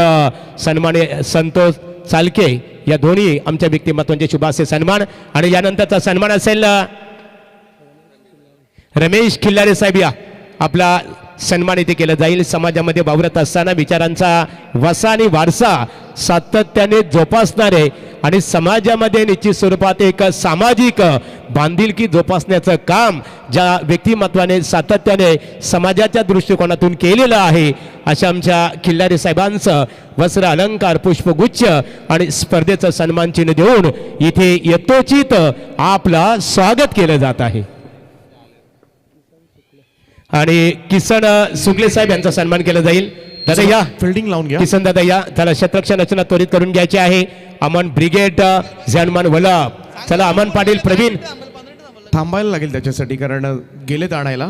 Speaker 2: सन्मान्य संतोष चालके या दोन्ही आमच्या व्यक्तिमत्वांचे शुभाशय सन्मान. आणि यानंतरचा सन्मान असेल रमेश खिल्लारे साहेब या आपला सन्मान इथे केला जाईल. समाजामध्ये वावरत असताना विचारांचा वसा आणि वारसा सातत्याने जोपासणारे आणि समाजामध्ये निश्चित स्वरूपात एक सामाजिक बांधिलकी जोपासण्याचं काम ज्या व्यक्तिमत्वाने सातत्याने समाजाच्या दृष्टिकोनातून केलेलं आहे अशा आमच्या खिल्लारे साहेबांचं वस्त्र अलंकार पुष्पगुच्छ आणि स्पर्धेचं सन्मान चिन्ह देऊन इथे यथोचित आपलं स्वागत केलं जात आहे. आणि किसन सुगले साहेब यांचा सन्मान केला जाईल. दादा या
Speaker 3: फिल्डिंग लावून घ्या.
Speaker 2: किसन दादा या. चला शतरक्षण रचना त्वरित करून घ्यायची आहे. अमन ब्रिगेड जानमान वल्लभ. चला अमन पाटील प्रवीण
Speaker 3: थांबायला लागेल त्याच्यासाठी कारण गेलेत आणायला.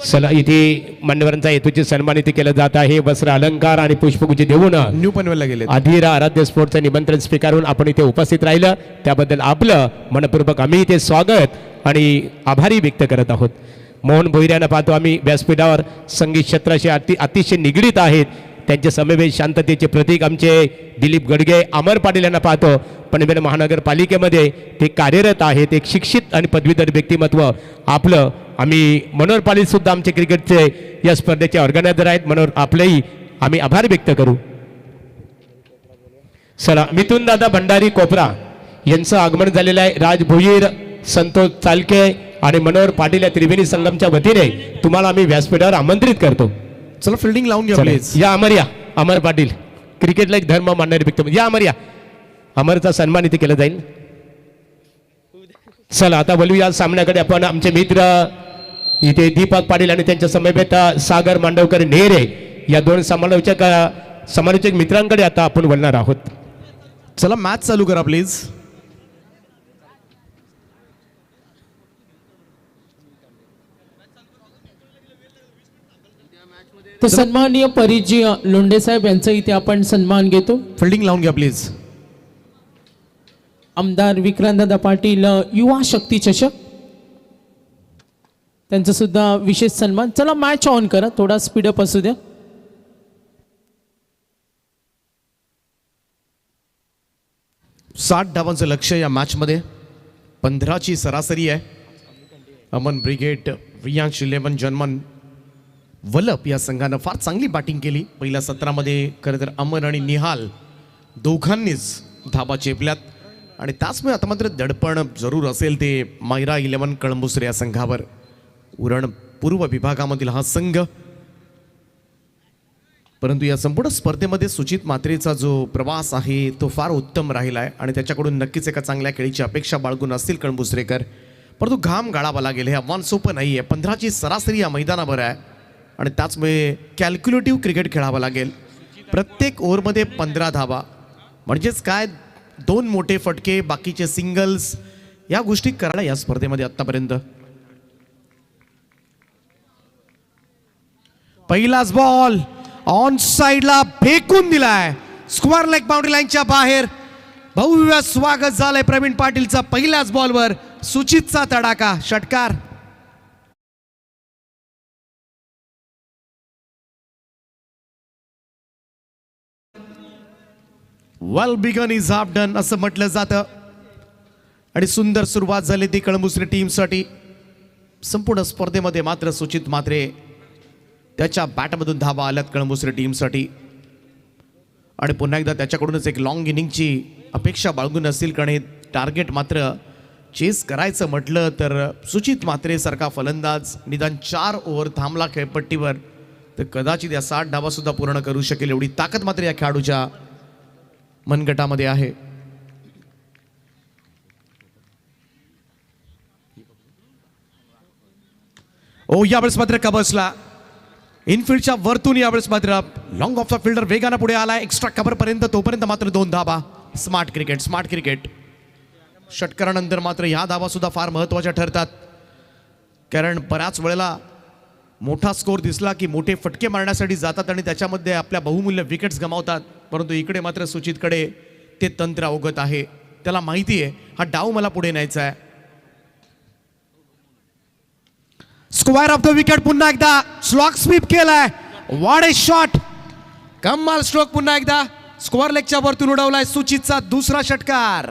Speaker 2: चला इथे मान्यवरांचा हेतूचे सन्मान इथे केलं जात आहे. वस्त्र अलंकार आणि पुष्पगुच्छ देऊन
Speaker 3: न्यू पनवेलला गेलेत.
Speaker 2: अधीरा आराध्य स्पोर्टचं निमंत्रण स्वीकारून आपण इथे उपस्थित राहिलं त्याबद्दल आपलं मनपूर्वक आम्ही इथे स्वागत आणि आभारी व्यक्त करत आहोत. मोहन भोईर यांना पाहतो आम्ही व्यासपीठावर संगीत क्षेत्राशी अतिशय निगडीत आहेत. त्यांचे समवेत शांततेचे प्रतीक आमचे दिलीप गडगे अमर पाटील यांना पाहतो. पनवेल महानगरपालिकेमध्ये ते कार्यरत आहेत. एक शिक्षित आणि पदवीधर व्यक्तिमत्व आपलं. आम्ही मनोहर पाटील सुद्धा आमचे क्रिकेटचे या स्पर्धेचे ऑर्गनायझर आहेत. मनोहर आपलेही आम्ही आभार व्यक्त करू. चला मिथुन दादा भंडारी कोपरा यांचं आगमन झालेलं आहे. राज भोईर संतोष चालके आणि मनोहर पाटील या त्रिवेणी संगमच्या वतीने तुम्हाला आम्ही व्यासपीठावर आमंत्रित करतो.
Speaker 3: चला फिल्डिंग लावून घ्या प्लीज.
Speaker 2: या अमर या. अमर पाटील क्रिकेटला एक धर्म मानणारे व्यक्ती या अमर या. अमरचा सन्मान इथे केला जाईल. चला आता बोलू या सामन्याकडे आपण. आमचे मित्र इथे दीपक पाटील आणि त्यांच्या समवेत सागर मांडवकर नेरे या दोन समालोचक मित्रांकडे आता आपण बोलणार आहोत.
Speaker 3: चला मॅच चालू करा प्लीज.
Speaker 4: तर सन्माननीय परिजी लोंढे साहेब यांचा इथे आपण सन्मान घेतो.
Speaker 3: फिल्डिंग लावून घ्या प्लीज.
Speaker 4: आमदार विक्रांतदादा पाटील युवा शक्ती चषक त्यांचा सुद्धा विशेष सन्मान. चला मॅच ऑन करा. थोडा स्पीडअप असू द्या.
Speaker 3: साठ धावांचं लक्ष या मॅचमध्ये. 15ची सरासरी आहे. अमन ब्रिगेड रियांश 11 जन्मन वल्लभ या संघानं फार चांगली बॅटिंग केली. पहिल्या सत्रामध्ये खरं तर अमन आणि निहाल दोघांनीच धाबा चेपल्यात आणि त्याचमुळे आता मात्र दडपण जरूर असेल ते मायरा 11 कळंबुसरे या संघावर. उरण पूर्व विभागामधील हा संघ. परंतु या संपूर्ण स्पर्धेमध्ये सुजित मात्रेचा जो प्रवास आहे तो फार उत्तम राहिला आहे आणि त्याच्याकडून नक्कीच एका चांगल्या खेळीची अपेक्षा बाळगून असतील कळंबुसरेकर. परंतु घाम गाळावा लागेल. हे आव्हान सोपं नाही आहे. 15ची सरासरी या मैदानावर आहे आणि त्याचमुळे कॅल्क्युलेटिव्ह क्रिकेट खेळावं लागेल. प्रत्येक ओव्हरमध्ये 15 धावा म्हणजेच काय, 2 मोठे फटके, बाकीचे सिंगल्स, या गोष्टी करायला या स्पर्धेमध्ये आतापर्यंत. पहिलाच बॉल ऑन साइडला फेकून दिलाय, स्क्वेअर लेग बाउंड्री लाईनच्या बाहेर. भव्य स्वागत झालंय प्रवीण पाटीलचा पहिल्याच बॉलवर. सुचितचा तडाखा, षटकार. Well begun is half done असं म्हटलं जातं. आणि सुंदर सुरुवात झाली ती कळंबुसरी टीमसाठी. संपूर्ण स्पर्धेमध्ये मात्र सुचित म्हात्रे त्याच्या बॅटमधून धावा आल्यात कळंबुसरी टीमसाठी. आणि पुन्हा एकदा त्याच्याकडूनच एक लॉंग इनिंगची अपेक्षा बाळगून असतील, कारण हे टार्गेट मात्र चेस करायचं म्हटलं तर सुचित म्हात्रे सारखा फलंदाज निदान 4 ओव्हर थांबला खेळपट्टीवर तर कदाचित या 60 धावा सुद्धा पूर्ण करू शकेल, एवढी ताकद मात्र या खेळाडूच्या मनगटामध्ये आहे. ओ यावेळेस मात्र कबसला इनफिल्डच्या वरतून. यावेळेस मात्र लॉंग ऑफ द फिल्डर वेगानं पुढे आला एक्स्ट्रा कव्हर पर्यंत. तोपर्यंत मात्र 2 धावा. Smart cricket, smart cricket. षटकारानंतर मात्र ह्या धावा सुद्धा फार महत्त्वाच्या ठरतात, कारण बऱ्याच वेळेला मोठा स्कोर दिसला की मोठे फटके मारण्यासाठी जातात आणि त्याच्यामध्ये आपल्या बहुमूल्य विकेट्स गमावतात. परंतु इकडे मात्र सुचितकडे ते तंत्र अवगत आहे. त्याला माहिती आहे हा डाव मला पुढे न्यायचा आहे. स्क्वेअर ऑफ द विकेट पुन्हा एकदा स्लॉग स्वीप केलाय. व्हॉट ए शॉट, कमाल स्ट्रोक. पुन्हा एकदा स्क्वेअर लेगच्या वरतून उडवलाय सुचितचा दुसरा षटकार.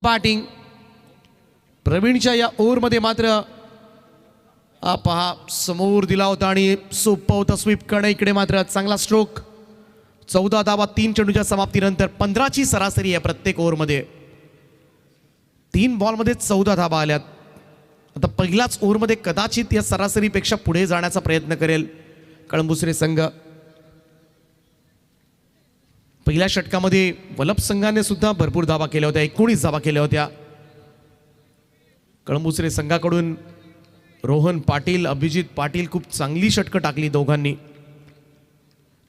Speaker 3: बॅटिंग प्रवीणच्या या ओव्हरमध्ये मात्र पहा समोर दिला होता आणि सोपं होता स्वीप करणं. इकडे मात्र चांगला स्ट्रोक. 14 धावा 3 चेंडूच्या समाप्तीनंतर. 15ची सरासरी आहे प्रत्येक ओव्हरमध्ये. 3 बॉलमध्ये 14 धावा आल्यात. आता पहिल्याच ओव्हरमध्ये कदाचित या सरासरीपेक्षा पुढे जाण्याचा प्रयत्न करेल कळंबुसरे संघ. पहिल्या षटकामध्ये वलप संघाने सुद्धा भरपूर धावा केल्या होत्या, 19 धावा केल्या होत्या. कळंबुसरे संघाकडून रोहन पाटील, अभिजित पाटील खूप चांगली षटकं टाकली दोघांनी.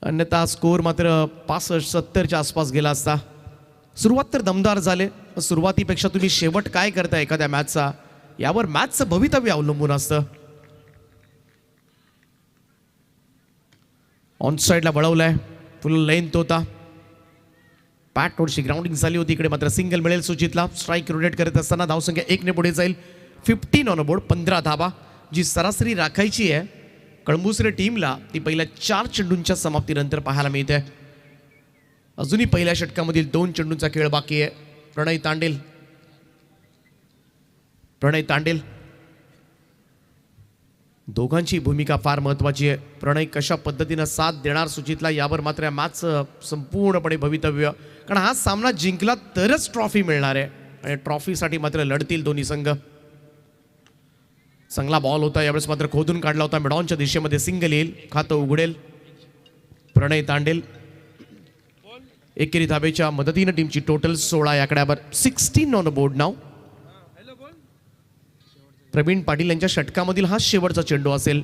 Speaker 3: अन्यथा स्कोर मात्र 65-70च्या आसपास गेला असता. सुरुवात तर दमदार झाले. सुरुवातीपेक्षा तुम्ही शेवट काय करता एखाद्या मॅचचा यावर मॅचचं भवितव्य अवलंबून असतं. ऑन साइडला वळवलाय, फुल लेंथ होता. पॅट थोडीशी ग्राउंडिंग झाली होती. इकडे मात्र सिंगल मिळेल सुचितला. स्ट्राईक रोटेट करत असताना धावसंख्या 1 ने पुढे जाईल. 15 ऑन बोर्ड, 15 धावा जी सरासरी राखायची आहे कळंबुसरे टीमला ती पहिल्या 4 चेंडूंच्या समाप्तीनंतर पाहायला मिळते. अजूनही पहिल्या षटकामधील 2 चेंडूंचा खेळ बाकी आहे. प्रणय तांडेल दोघांची भूमिका फार महत्त्वाची आहे. प्रणय कशा पद्धतीनं साथ देणार सुचितला यावर मात्र या मॅचचं संपूर्णपणे भवितव्य, कारण हा सामना जिंकला तरच ट्रॉफी मिळणार आहे आणि ट्रॉफीसाठी मात्र लढतील दोन्ही संघ. चांगला बॉल होता यावेळेस मात्र खोदून काढला होता. मिडॉनच्या दिशेमध्ये सिंगल येईल, खातं उघडेल प्रणय तांडेल. एकेरी धावेच्या मदतीनं टीमची टोटल 16 या आकड्यावर. 16 ऑन बोर्ड नाव. प्रवीण पाटील यांच्या षटकामधील हा शेवटचा चेंडू असेल.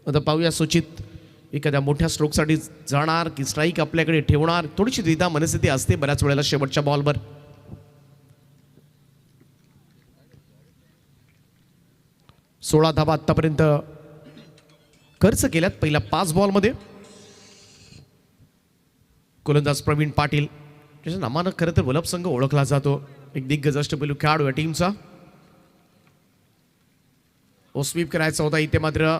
Speaker 3: आता पाहूया सुचित एखाद्या मोठ्या स्ट्रोकसाठी जाणार की स्ट्राईक आपल्याकडे ठेवणार. थोडीशी द्विधा मनस्थिती असते बऱ्याच वेळेला शेवटच्या बॉलवर. सोळा धावा आतापर्यंत खर्च केल्यात पहिल्या 5 बॉलमध्ये. गोलंदाज प्रवीण पाटील त्याच्या नामानं खरं तर वलप संघ ओळखला जातो. एक दिग्गज अष्टपैलू खेळाडू या टीमचा. स्वीप करायचा होता, इथे मात्र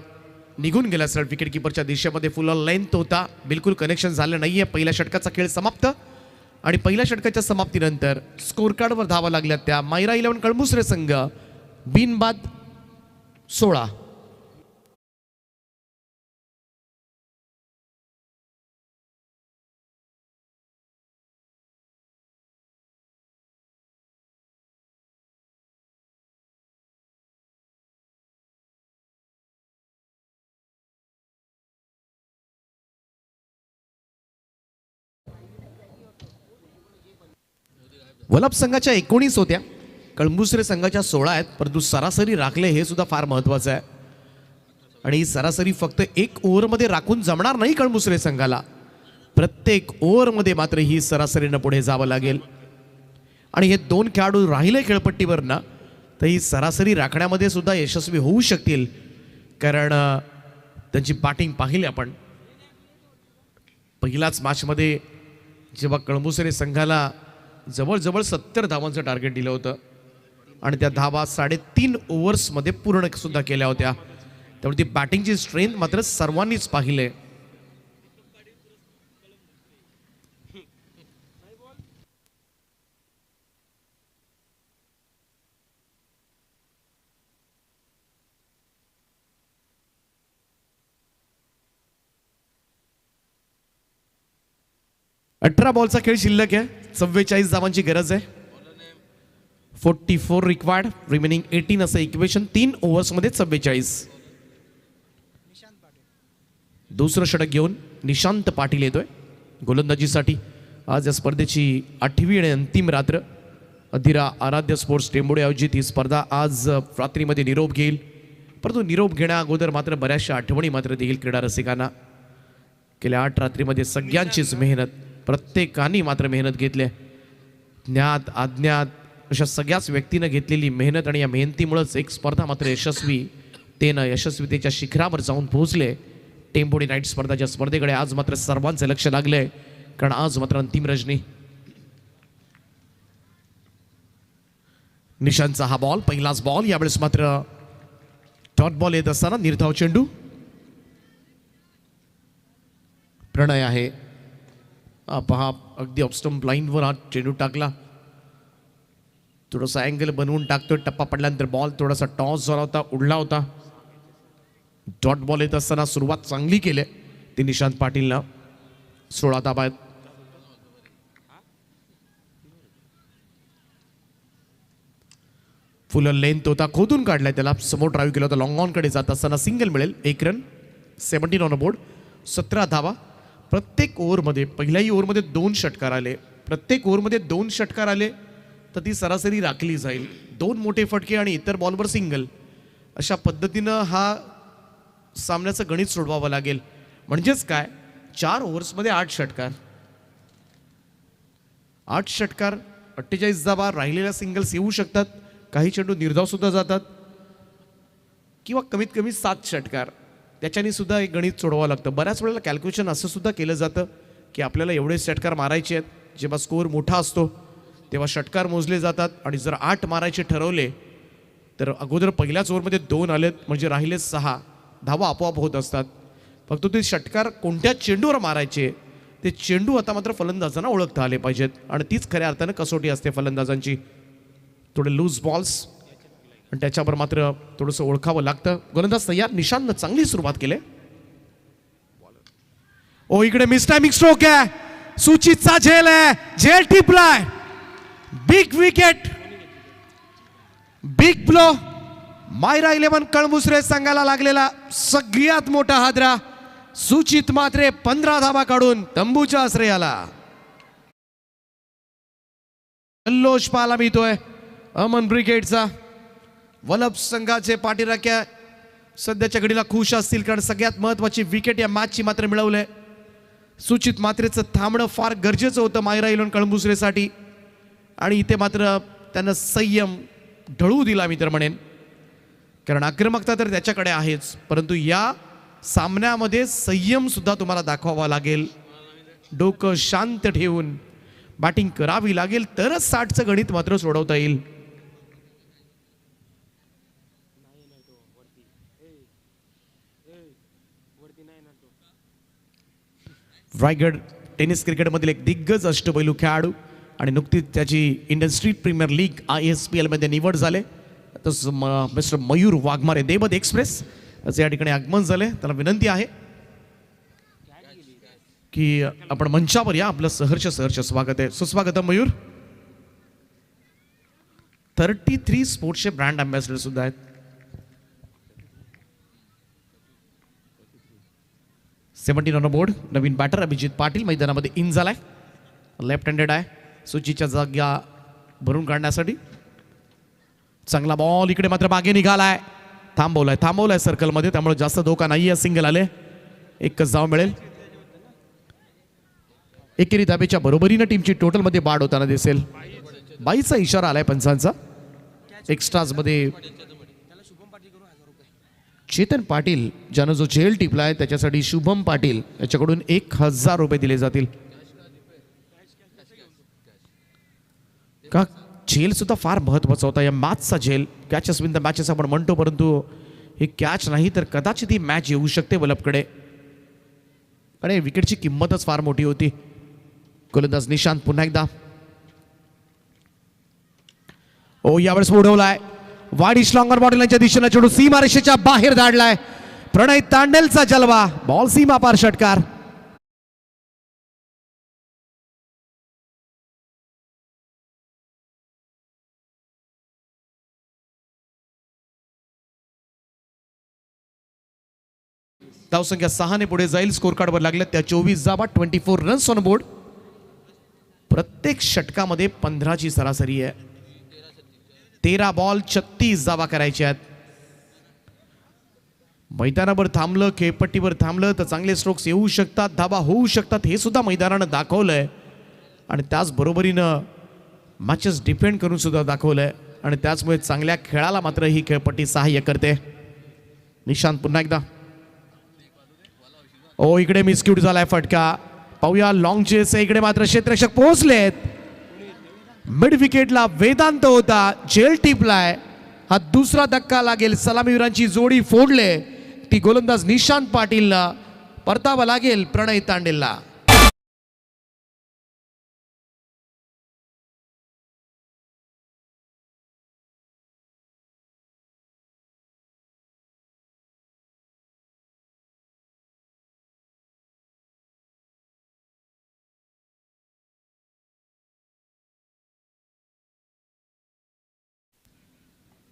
Speaker 3: निघून गेला सर. विकेट किपरच्या दिशेमध्ये फुल लेंथ होता, बिलकुल कनेक्शन झालं नाहीये. पहिल्या षटकाचा खेळ समाप्त आणि पहिल्या षटकाच्या समाप्तीनंतर स्कोर कार्डवर धावा लागल्यात त्या. मायरा 11 कळंबुसरे संघ बिनबाद 16. वलप संघाच्या 19 होत्या, कळंबुसरे संघाच्या 16 आहेत. परंतु सरासरी राखले हे सुद्धा फार महत्त्वाचं आहे. आणि ही सरासरी फक्त 1 ओव्हरमध्ये राखून जमणार नाही कळंबुसरे संघाला. प्रत्येक ओव्हरमध्ये मात्र ही सरासरीनं पुढे जावं लागेल. आणि हे दोन खेळाडू राहिले खेळपट्टीवर ना तर ही सरासरी राखण्यामध्ये सुद्धा यशस्वी होऊ शकतील, कारण त्यांची बॅटिंग पाहिली आपण. पहिल्याच मॅचमध्ये जेव्हा कळंबुसरे संघाला जवळजवळ 70 धावांचं टार्गेट दिलं होतं आणि त्या धावा 3.5 ओव्हर्समध्ये पूर्ण सुद्धा केल्या होत्या. त्यामुळे ती बॅटिंगची स्ट्रेंथ मात्र सर्वांनीच पाहिले. अठरा बॉलचा खेळ शिल्लक आहे. 44 धावांची गरज आहे. 44 रिक्वायर्ड, रिमेनिंग 18 असं इक्वेशन. 3 ओव्हर्समध्ये 44. दुसरं षटक घेऊन निशांत पाटील येतोय गोलंदाजीसाठी. आज या स्पर्धेची 8वी आणि अंतिम रात्र. अधिरा आराध्य स्पोर्ट्स टेंबोडे आयोजित ही स्पर्धा आज रात्रीमध्ये निरोप घेईल. परंतु निरोप घेण्या अगोदर मात्र बऱ्याचशा आठवणी मात्र देईल क्रीडा रसिकांना. गेल्या 8 रात्रीमध्ये सगळ्यांचीच मेहनत, प्रत्येकाने मात्र मेहनत घेतली. ज्ञात अज्ञात अशा सगळ्याच व्यक्तीनं घेतलेली मेहनत आणि या मेहनतीमुळेच एक स्पर्धा मात्र यशस्वीतेच्या शिखरावर जाऊन पोहोचले. टेंबोडी नाईट स्पर्धाच्या स्पर्धेकडे आज मात्र सर्वांचं लक्ष लागलंय, कारण आज मात्र अंतिम रजनी. निशांतचा हा बॉल, पहिलाच बॉल. यावेळेस मात्र डॉट बॉल येत असताना निर्धाव चेंडू. प्रणय आहे, पहा अगदी ऑफस्टंप लाईनवर हा चेंडू टाकला. थोडासा अँगल बनवून टाकतोय. टप्पा पडल्यानंतर बॉल थोडासा टॉस झाला होता, उडला होता. डॉट बॉल येत असताना सुरुवात चांगली केली ती निशांत पाटीलनं. 16 धावा आहेत. फुल लेंथ होता, खोदून काढलाय त्याला, समोर ड्राईव्ह केला होता. लॉंग ऑन कडे जात असताना सिंगल मिळेल. 1 रन, 17 ऑन बोर्ड. 17 धावा. प्रत्येक ओव्हरमध्ये, पहिल्याही ओव्हरमध्ये 2 षटकार आले. प्रत्येक ओव्हरमध्ये 2 षटकार आले तर ती सरासरी राखली जाईल. 2 मोठे फटके आणि इतर बॉलवर सिंगल, अशा पद्धतीनं हा सामन्याचं गणित सोडवावं लागेल. म्हणजेच काय, 4 ओव्हर्समध्ये 8 षटकार. 8 षटकार, 48 धावा. राहिलेल्या सिंगल्स येऊ शकतात, काही चेंडू निर्धाव सुद्धा जातात, किंवा कमीत कमी 7 षटकार. त्याच्याने सुद्धा एक गणित सोडवावं लागतं. बऱ्याच वेळेला कॅल्क्युलेशन असं सुद्धा केलं जातं की आपल्याला एवढे षटकार मारायचे आहेत. जेव्हा स्कोअर मोठा असतो तेव्हा षटकार मोजले जातात, आणि जर 8 मारायचे ठरवले तर अगोदर पहिल्याच ओव्हरमध्ये 2 आलेत म्हणजे राहिले 6 धावा आपोआप होत असतात. फक्त ते षटकार कोणत्या चेंडूवर मारायचे ते चेंडू आता मात्र फलंदाजांना ओळखता आले पाहिजेत, आणि तीच खऱ्या अर्थानं कसोटी असते फलंदाजांची. थोडे लूज बॉल्स आणि त्याच्यावर मात्र थोडंसं ओळखावं लागतं. गोलंदाज तयार. निशांतनं चांगली सुरुवात केली. ओ इकडे मिस टायमिंग स्ट्रोक आहे. सुचितचा झेल आहे, झेल टिपलाय. Big wicket, big blow. Myra 11 कळंबुसरे संघाला लागलेला सगळ्यात मोठा हादरा. सुचित मात्रे 15 धावा काढून तंबूच्या आश्रयाला. जल्लोष पाहायला मिळतोय अमन ब्रिगेडचा. वलभ संघाचे पाठीराख्या सध्याच्या घडीला खुश असतील, कारण सगळ्यात महत्वाची विकेट या मॅचची मात्र मिळवलंय. सुचित मात्रेचं थांबणं फार गरजेचं होतं मायरा 11 कळंबुसरेसाठी, आणि इथे मात्र त्यानं संयम ढळू दिला मी तर म्हणेन, कारण आक्रमकता तर त्याच्याकडे आहेच, परंतु या सामन्यामध्ये संयम सुद्धा तुम्हाला दाखवावा लागेल. डोकं शांत ठेवून बॅटिंग करावी लागेल, तरच 60चं गणित मात्र सोडवता येईल. रायगड टेनिस क्रिकेटमधील एक दिग्गज अष्टपैलू खेळाडू, आणि नुकतीच त्याची Indian street premier league ISPL मध्ये निवड झाले. तसं मिस्टर मयूर वाघमारे देवद एक्सप्रेस असं या ठिकाणी आगमन झाले. त्याला विनंती आहे की आपण मंचावर या. आपलं सहर्ष स्वागत आहे. सुस्वागत मयूर. 33 स्पोर्ट्सचे ब्रँड अँबॅसेडर सुद्धा आहेत. 17 ऑन बोर्ड. नवीन बॅटर अभिजित पाटील मैदानामध्ये इन झालाय. लेफ्ट हँडेड आहे. सुचीच्या जागा भरून काढण्यासाठी चांगला बॉल. इकडे मात्र मागे निघालाय. थांबवलाय सर्कलमध्ये, त्यामुळे जास्त धोका नाही आहे. सिंगल आले, एकच धाव मिळेल. एकेरी धाब्याच्या बरोबरीनं टीमची टोटलमध्ये वाढ होताना दिसेल. 22चा इशारा आलाय पंचांचा. एक्स्ट्राज मध्ये चेतन पाटील ज्यानं जो झेल टिपलाय त्याच्यासाठी शुभम पाटील याच्याकडून 1000 रुपये दिले जातील. का झेल सुद्धा फार महत्वाचा होता. या मॅचचा झेल, कॅचेस विन द मॅचेस आपण म्हणतो, परंतु हे कॅच नाही तर कदाचित ही मॅच येऊ शकते वलपकडे. आणि विकेटची किंमतच फार मोठी होती. गोलंदाज निशांत पुन्हा एकदा. यावेळेस उडवलाय वाडी स्लॉंगर बॉटलांच्या दिशेनं चढू सीमारेषेच्या बाहेर धाडलाय. प्रणय तांडेलचा जलवा. बॉल सीमा पार षटकार. धावसंख्या 6 ने पुढे जाईल. स्कोर कार्डवर लागल्या त्या 24 धावा, 24 रन्स ऑन बोर्ड. प्रत्येक षटकामध्ये 15ची सरासरी आहे. 13 बॉल 36 धावा करायच्या आहेत. मैदानावर थांबलं, खेळपट्टीवर थांबलं तर चांगले स्ट्रोक्स येऊ शकतात, धावा होऊ शकतात, हे सुद्धा मैदानानं दाखवलंय. आणि त्याच बरोबरीनं मॅचेस डिफेंड करून सुद्धा दाखवलंय. आणि त्याचमुळे चांगल्या खेळाला मात्र ही खेळपट्टी सहाय्य करते. निशांत पुन्हा एकदा. इकडे मिसक्यूट झालाय फटका. पाहूया लॉंग चेस. इकडे मात्र क्षेत्ररक्षक पोहोचलेत. मिड विकेटला वेदांत होता, झेल टिपलाय. हा दुसरा धक्का लागेल. सलामीवीरांची जोडी फोडले. ती गोलंदाज निशांत पाटीलला परतावा लागेल प्रणय तांडेलला.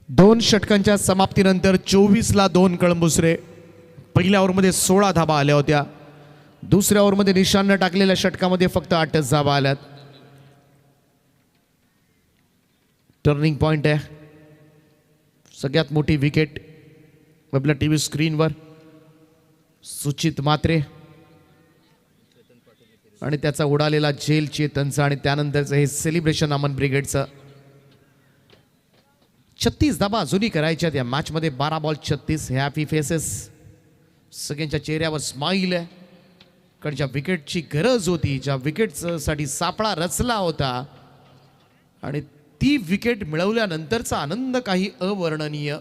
Speaker 3: दोन षटकांच्या समाप्तीनंतर 24ला 2 कळंबुसरे. पहिल्या ओव्हरमध्ये 16 धाबा आल्या होत्या. दुसऱ्या ओव्हरमध्ये निशांना टाकलेल्या षटकामध्ये फक्त 8च धाबा आल्यात. टर्निंग पॉइंट आहे. सगळ्यात मोठी विकेट आपल्या टीव्ही स्क्रीनवर. सुचित मात्रे आणि त्याचा उडालेला झेल चेतनचा आणि त्यानंतरचं हे सेलिब्रेशन अमन ब्रिगेडचं. 36 धाबा अजूनही करायच्यात या मॅचमध्ये. 12 बॉल 36. Happy faces. सगळ्यांच्या चेहऱ्यावर स्माईल आहे. कारण ज्या विकेटची गरज होती, ज्या विकेटसाठी सापळा रचला होता आणि ती विकेट मिळवल्यानंतरचा आनंद काही अवर्णनीय.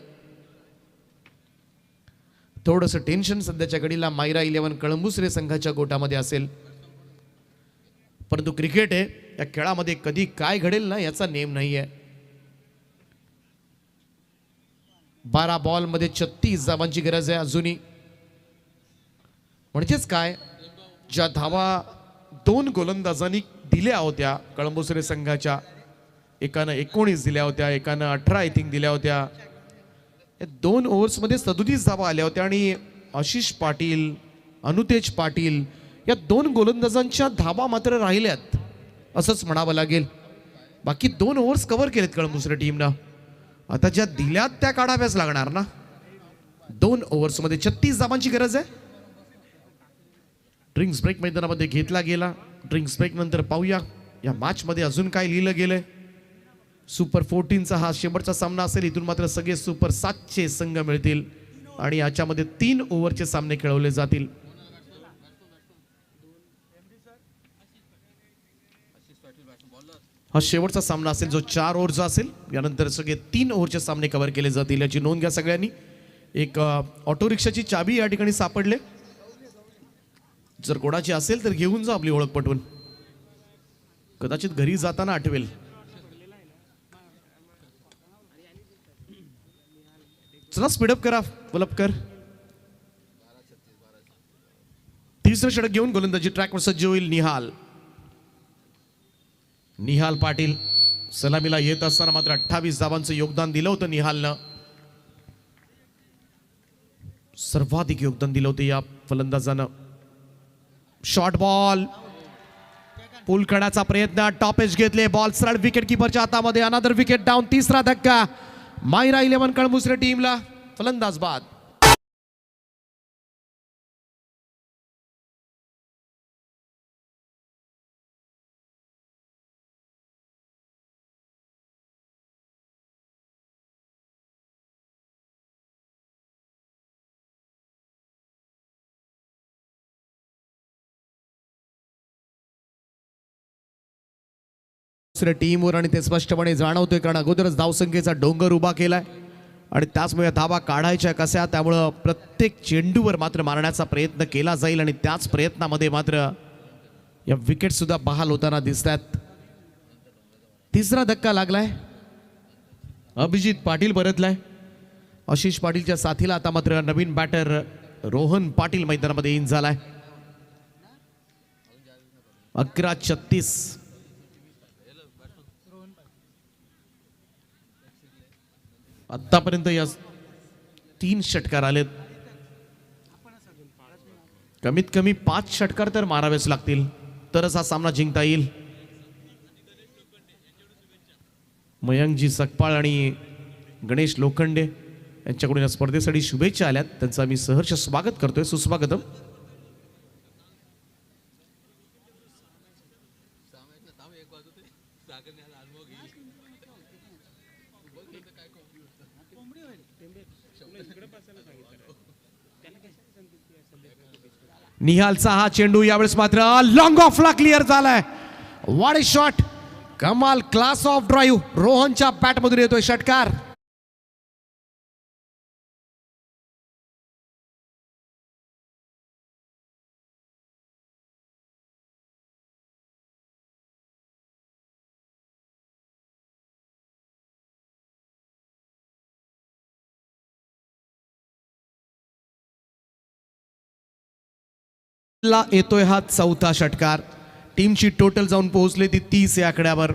Speaker 3: थोडंसं टेन्शन सध्याच्या घडीला मायरा 11 कळंबुसरे संघाच्या गोटामध्ये असेल. परंतु क्रिकेट आहे, या खेळामध्ये कधी काय घडेल ना याचा नेम नाही आहे. 12 बॉलमध्ये 36 धावांची गरज आहे अजूनही. म्हणजेच काय, ज्या धावा 2 गोलंदाजांनी दिल्या होत्या कळंबुसरे संघाच्या, एकानं 19 दिल्या होत्या, एकानं 18 आय थिंक दिल्या होत्या. या 2 ओव्हर्समध्ये 37 धावा आल्या होत्या. आणि आशिष पाटील, अनुतेज पाटील या 2 गोलंदाजांच्या धावा मात्र राहिल्यात असंच म्हणावं लागेल. बाकी 2 ओव्हर्स कव्हर केलेत कळंबुसरे टीमनं. आता ज्या दिल्यात त्या काढाव्याच लागणार ना. 2 ओव्हर्समध्ये 36 धावांची गरज आहे. ड्रिंक्स ब्रेक मैदानामध्ये घेतला गेला. ड्रिंक्स ब्रेक नंतर पाहूया या मॅचमध्ये अजून काय लिहिलं गेलंय. सुपर 14चा हा शेवटचा सामना असेल. इथून मात्र सगळे सुपर 7चे संघ मिळतील आणि याच्यामध्ये 3 ओव्हरचे सामने खेळवले जातील. हा शेवटचा सामना असेल जो 4 ओव्हरचा असेल. यानंतर सगळे 3 ओव्हरचे सामने कव्हर केले जातील. याची नोंद घ्या सगळ्यांनी. एक ऑटो रिक्षाची चाबी या ठिकाणी सापडले. जर कोणाची असेल तर घेऊन जा आपली ओळख पटवून. कदाचित घरी जाताना आठवेल. चला स्पीडअप करा वलपकर. तिसरं षटक घेऊन गोलंदाजी ट्रॅकवर सज्ज होईल निहाल. निहाल पाटील सलामीला येत असताना मात्र 28 धावांचं योगदान दिलं होतं निहालनं. सर्वाधिक योगदान दिलं होतं या फलंदाजानं. शॉर्ट बॉल, पुल करण्याचा प्रयत्न, टॉप एज घेतले. बॉल सरळ विकेट किपरच्या हातामध्ये. Another wicket down. तिसरा धक्का मायरा 11 कळंबुसरे टीमला. फलंदाज बाद. दुसऱ्या टीमवर आणि ते स्पष्टपणे जाणवतोय कारण अगोदरच धावसंख्येचा डोंगर उभा केलाय आणि त्याचमुळे धावा काढायच्या कशा त्यामुळं प्रत्येक चेंडूवर मात्र मारण्याचा प्रयत्न केला जाईल आणि त्याच प्रयत्नामध्ये मात्र या विकेट सुद्धा बहाल होताना दिसतात. तिसरा धक्का लागलाय. अभिजित पाटील परतलाय. आशिष पाटीलच्या साथीला आता मात्र नवीन बॅटर रोहन पाटील मैदानामध्ये इन झालाय. 11-36. आतापर्यंत या 3 षटकार आलेत. कमीत कमी 5 षटकार तर मारावेच लागतील तरच हा सामना जिंकता येईल. मयंकजी सकपाळ आणि गणेश लोखंडे यांच्याकडून या स्पर्धेसाठी शुभेच्छा आल्यात. त्यांचं आम्ही सहर्ष स्वागत करतोय. सुस्वागतम. निहालचा हा चेंडू यावेळेस मात्र लॉंग ऑफला क्लिअर झालाय. What a shot. कमाल क्लास ऑफ ड्राईव्ह रोहनच्या बॅटमधून येतोय षटकार. ला येतोय हा 4था षटकार. टीमची टोटल जाऊन पोहोचले ती 30 या आकड्यावर.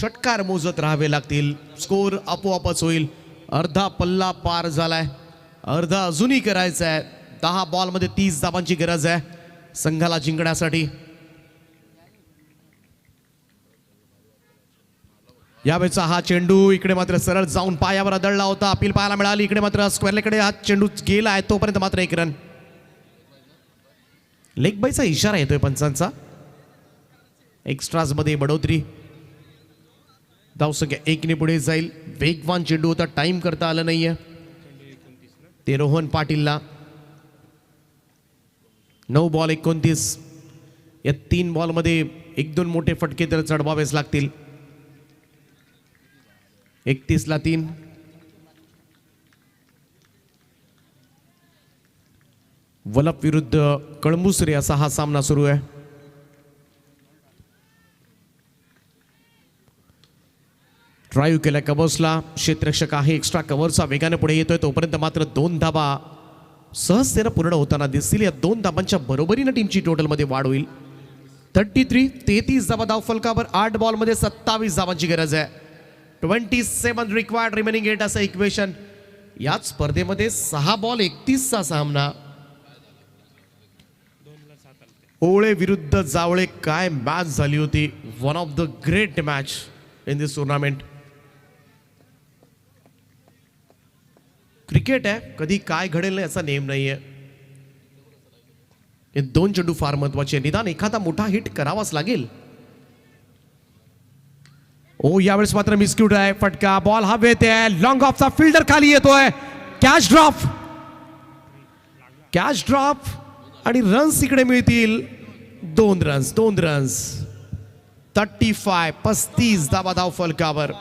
Speaker 3: षटकार मोजत राहावे लागतील. स्कोर आपोआपच होईल. अर्धा पल्ला पार झालाय. अर्धा अजूनही करायचा आहे. 10 बॉलमध्ये 30 धावांची गरज आहे संघाला जिंकण्यासाठी. यावेळेचा हा चेंडू इकडे मात्र सरळ जाऊन पायावर आदळला होता. अपील पाहायला मिळाली. इकडे मात्र स्क्वेअरलेकडे हा चेंडू गेला आहे. तोपर्यंत मात्र 1 रन. लेग बायचा इशारा येतोय पंचांचा. एक्स्ट्राज मध्ये बढोतरी. धावसंख्या 1 ने पुढे जाईल. वेगवान चेंडू होता. टाइम करता आलं नाहीये ते रोहन पाटीलला. 9 बॉल 29. या 3 बॉलमध्ये 1-2 मोठे फटके तर चढवावेच लागतील. 31 ला 3. वलप विरुद्ध कळमुसरे असा हा सामना सुरू आहे. ड्राईव्ह केला कव्हर्सला. क्षेत्ररक्षक आहे. एक्स्ट्रा कव्हरचा वेगाने पुढे येतोय. तोपर्यंत मात्र 2 धावा सहजतेनं पूर्ण होताना दिसतील. या 2 धाबांच्या बरोबरीनं टीमची टोटलमध्ये वाढ होईल. 33 धावा धावफलकावर. 8 बॉलमध्ये 27 धावांची गरज आहे. 27 रिक्वायर्ड रिमेनिंग 8 असं इक्वेशन. याच स्पर्धेमध्ये 6 बॉल 31चा सामना. ओळे विरुद्ध जावळे काय मॅच झाली होती. One of the great match in this tournament. Cricket आहे. कधी काय घडेल याचा नेम नाहीये. हे 2 चेंडू फार महत्वाचे. निदान एखादा मोठा हिट करावाच लागेल. ओ यावेळेस मात्र मिसक्यूट आहे. फटका. बॉल हवेत आहे. लॉंग ऑफचा फिल्डर खाली येतोय. Catch drop. कॅच ड्रॉप आणि रन्स इकडे मिळतील. 2 रन्स. 35 धावा धावफलकावर.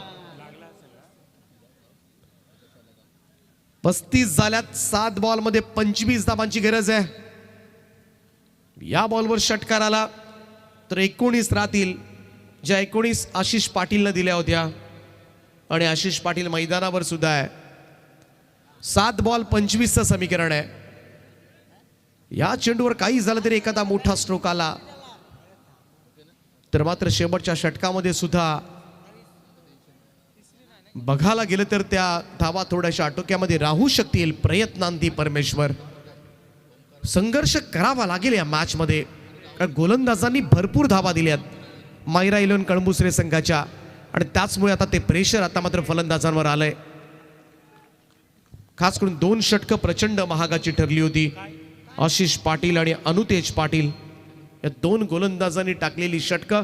Speaker 3: 35 झाल्यात. 7 बॉलमध्ये 25 धावांची गरज आहे. या बॉलवर षटकार आला तर 19 राहतील. ज्या 19 आशिष पाटीलनं दिल्या होत्या आणि आशिष पाटील मैदानावर सुद्धा आहे. 7 बॉल 25चं समीकरण आहे. या चेंडूवर काही झालं तरी एखादा मोठा स्ट्रोक आला तर मात्र शेवटच्या षटकामध्ये सुद्धा बघायला गेलं तर त्या धावा थोड्याशा आटोक्यामध्ये राहू शकतील. प्रयत्नांती परमेश्वर. संघर्ष करावा लागेल या मॅच मध्ये कारण गोलंदाजांनी भरपूर धावा दिल्यात मायरा 11 कळमुसरे संघाच्या आणि त्याचमुळे आता ते प्रेशर आता मात्र फलंदाजांवर आलंय. खास करून 2 षटकं प्रचंड महागाची ठरली होती. आशिष पाटील आणि अनुतेज पाटील या 2 गोलंदाजांनी टाकलेली षटकं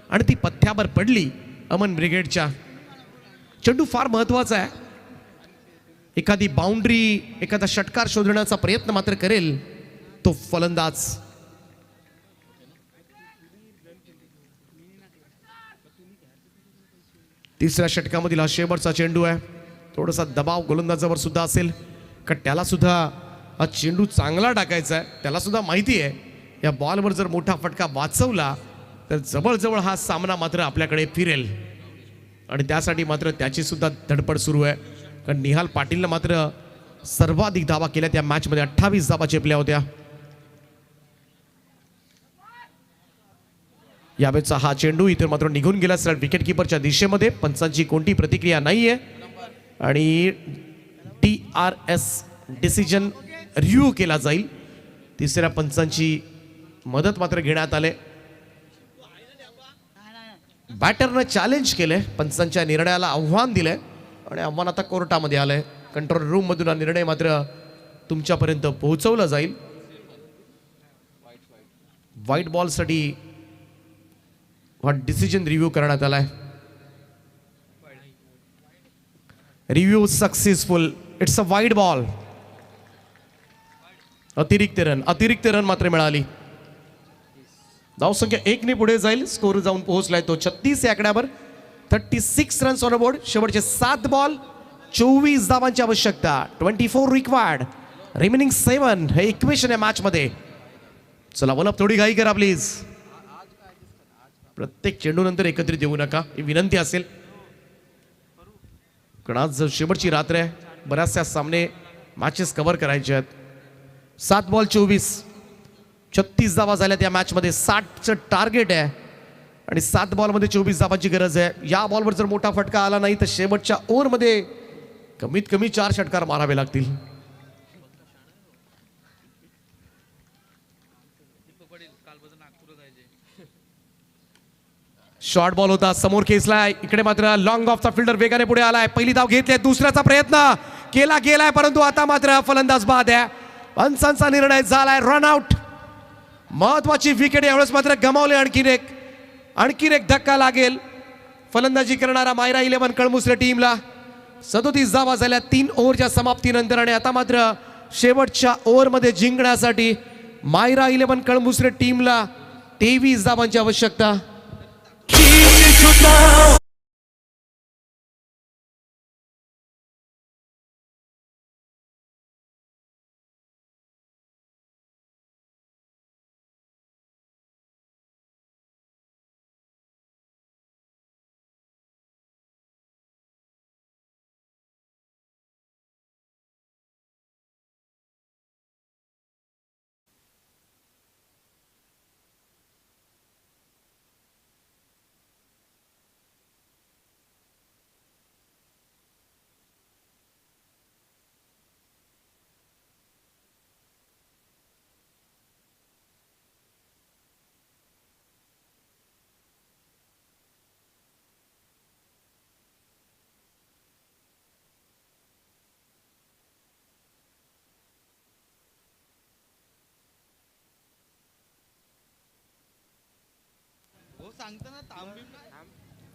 Speaker 3: आणि ती पथ्यावर पडली अमन ब्रिगेडच्या. चेंडू फार महत्वाचा आहे. एखादी बाउंड्री एखादा षटकार शोधण्याचा प्रयत्न मात्र करेल तो फलंदाज. तिसऱ्या षटकामधील हा शेवटचा चेंडू आहे. थोडासा दबाव गोलंदाजावर सुद्धा असेल, कारण त्याला सुद्धा हा चेंडू चांगला टाकायचा आहे. त्याला सुद्धा माहिती आहे या बॉलवर जर मोठा फटका वाचवला तर जवळजवळ हा सामना मात्र आपल्याकडे फिरेल, आणि त्यासाठी मात्र त्याची सुद्धा धडपड सुरू आहे. कारण निहाल पाटीलनं मात्र सर्वाधिक धावा केल्या त्या मॅचमध्ये, 28 धावा चेपल्या होत्या. यावेळेचा हा चेंडू इथे मात्र निघून गेला सरळ विकेट किपरच्या दिशेमध्ये. पंचांची कोणती प्रतिक्रिया नाहीये आणि TRS डिसिजन रिव्ह्यू केला जाईल. तिसऱ्या पंचांची मदत मात्र घेण्यात आले. बॅटरनं चॅलेंज केलंय, पंचांच्या निर्णयाला आव्हान दिलंय आणि आव्हान आता कोर्टामध्ये आलंय. कंट्रोल रूम मधून हा निर्णय मात्र तुमच्यापर्यंत पोहोचवला जाईल. व्हाईट बॉलसाठी हा डिसिजन रिव्ह्यू करण्यात आलाय. Review successful. It's a wide ball. अतिरिक्त रन मात्र मिळाली. धावसंख्या 1 ने पुढे जाईल. स्कोर जाऊन पोहोचलाय तो 36 या आकड्यावर. 36 रन्स ऑन बोर्ड. शेवटचे 7 बॉल 24 धावांची आवश्यकता. 24 रिक्वायर्ड, रिमेनिंग 7 हे इक्वेशन आहे मॅच मध्ये. चला वलप थोडी घाई करा प्लीज. प्रत्येक चेंडू नंतर एकत्रित येऊ नका ही विनंती असेल, कारण आज शेवटची रात्र आहे. बऱ्याचशा सामने मॅचेस कव्हर करायचे आहेत. 7 बॉल 36 धावा झाल्या त्या मॅच मध्ये. 60चं टार्गेट आहे आणि 7 बॉलमध्ये 24 धावांची गरज आहे. या बॉलवर जर मोठा फटका आला नाही तर शेवटच्या ओव्हरमध्ये कमीत कमी 4 षटकार मारावे लागतील. शॉर्ट बॉल होता, समोर खेचलाय. इकडे मात्र लॉंग ऑफचा फिल्डर वेगाने पुढे आलाय. पहिली धाव घेतली. दुसऱ्याचा प्रयत्न केला गेलाय, परंतु आता मात्र फलंदाज बाद आहे. पंचांचा निर्णय झालाय रन आउट. महत्वाची विकेट यावेळेस मात्र गमावले. आणखीन एक धक्का लागेल फलंदाजी करणारा मायरा 11 कळमुसरे टीमला. 37 धावा झाल्या 3 ओव्हरच्या समाप्तीनंतर, आणि आता मात्र शेवटच्या ओव्हरमध्ये जिंकण्यासाठी मायरा 11 कळमुसरे टीमला 23 धावांची आवश्यकता.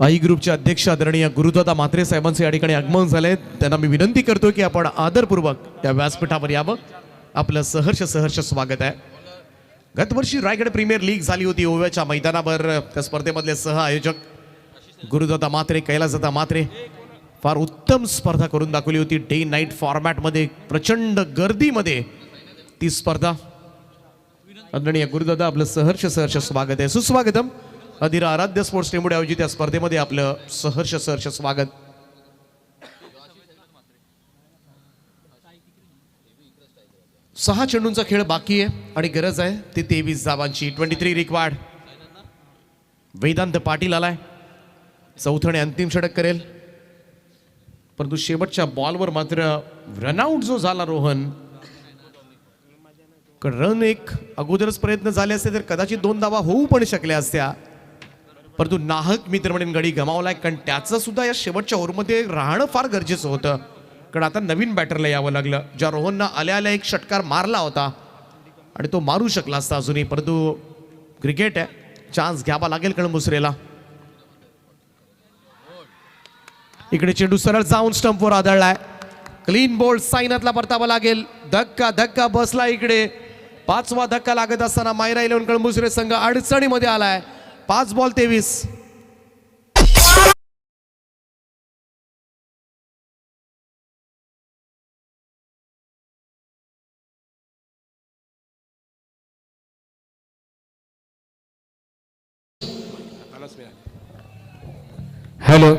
Speaker 3: आई ग्रुपचे अध्यक्ष आदरणीय गुरुदादा म्हात्रे साहेबांचे या ठिकाणी आगमन झाले. त्यांना मी विनंती करतो की आपण आदरपूर्वक त्या व्यासपीठावर यावं. आपलं सहर्ष स्वागत आहे. गतवर्षी रायगड प्रीमियर लीग झाली होती ओव्याच्या मैदानावर. त्या स्पर्धेमधले सह आयोजक गुरुदादा म्हात्रे, कैलासदादा म्हात्रे फार उत्तम स्पर्धा करून दाखवली होती. डे नाईट फॉर्मॅटमध्ये प्रचंड गर्दीमध्ये ती स्पर्धा. आदरणीय गुरुदादा आपलं सहर्ष स्वागत आहे. सुस्वागतम. अधिरा आराध्य स्पोर्ट्स टीममुळे आयोजित या स्पर्धेमध्ये आपलं सहर्ष स्वागत. सहा चेंडूंचा खेळ बाकी आहे आणि गरज आहे ती 23 धावांची. 23 रिक्वायर्ड. वेदांत पाटील आलाय. चौथ्याने अंतिम षटक करेल, परंतु शेवटच्या बॉलवर मात्र रनआउट जो झाला रोहन, रन एक अगोदरच प्रयत्न झाले असते तर कदाचित 2 धावा होऊ पण शकल्या असत्या, परंतु नाहक मित्र म्हणून गडी गमावलाय. कारण त्याचं सुद्धा या शेवटच्या ओव्हरमध्ये राहणं फार गरजेचं होतं, कारण आता नवीन बॅटरला यावं लागलं. ज्या रोहननं आल्या एक षटकार मारला होता आणि तो मारू शकला असता अजूनही, परंतु क्रिकेट आहे, चान्स घ्यावा लागेल कळमुसरेला. इकडे चेंडू सरळ जाऊन स्टंपवर आदळलाय. क्लीन बोल्ड साईनाथला परतावा लागेल. धक्का बसला. इकडे 5वा धक्का लागत असताना मायरा 11 कळमुसरे संघ अडचणीमध्ये आलाय. 5 बॉल 23.
Speaker 2: हॅलो,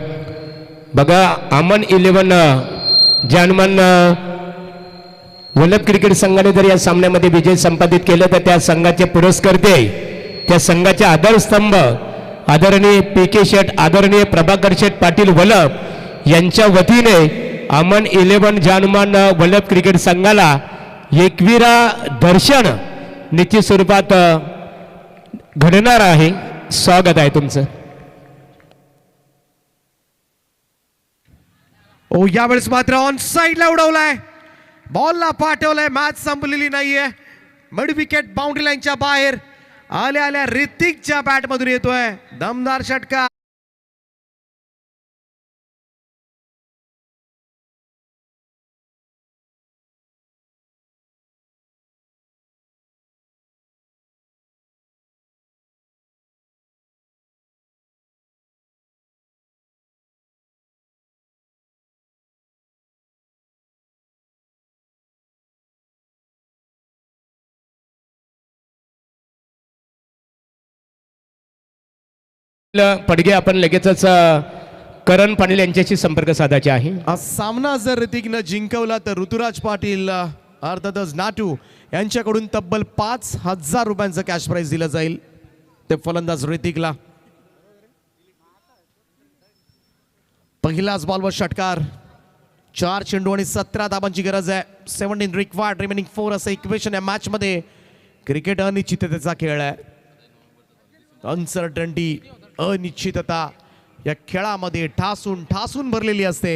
Speaker 2: बघा अमन 11 जानमन वल्लभ क्रिकेट संघाने जर या सामन्यामध्ये विजय संपादित केलं तर त्या संघाचे पुरस्कर्ते, त्या संघाचे आधारस्तंभ आदरणीय पी.के. शेठ, आदरणीय प्रभाकर शेठ पाटील वल्लभ यांच्या वतीने अमन 11 जानमन वल्लभ क्रिकेट संघाला एकविरा दर्शन निश्चित स्वरूपात घडणार आहे. स्वागत आहे तुमचं.
Speaker 3: ओ यावेळेस मात्र ऑन साइडला उडवलाय, बॉलला पाठवलाय, मॅच संपलेली नाहीये. मिड विकेट बाउंड्री लाईनच्या बाहेर आल्या आल्या ऋतिकच्या बॅट मधून येतोय दमदार षटकार.
Speaker 2: पडगे आपण लगेचच करण पाटील यांच्याशी संपर्क साधायचे आहे.
Speaker 3: हा सामना जर ऋतिकनं जिंकवला तर ऋतुराज पाटील अर्थातच नाटू यांच्याकडून तब्बल 5,000 रुपयांचं कॅश प्राइज दिलं जाईल ते फलंदाज ऋतिकला. पहिलाच बॉलवर षटकार, 4 चेंडू आणि 17 धाबांची गरज आहे. 17 रिक्वायर्ड, रिमेनिंग 4 असं इक्वेशन या मॅच मध्ये. क्रिकेट अनिश्चिततेचा खेळ आहे, अनसर्टनिटी, अनिश्चितता या खेळामध्ये ठासून ठासून भरलेली असते.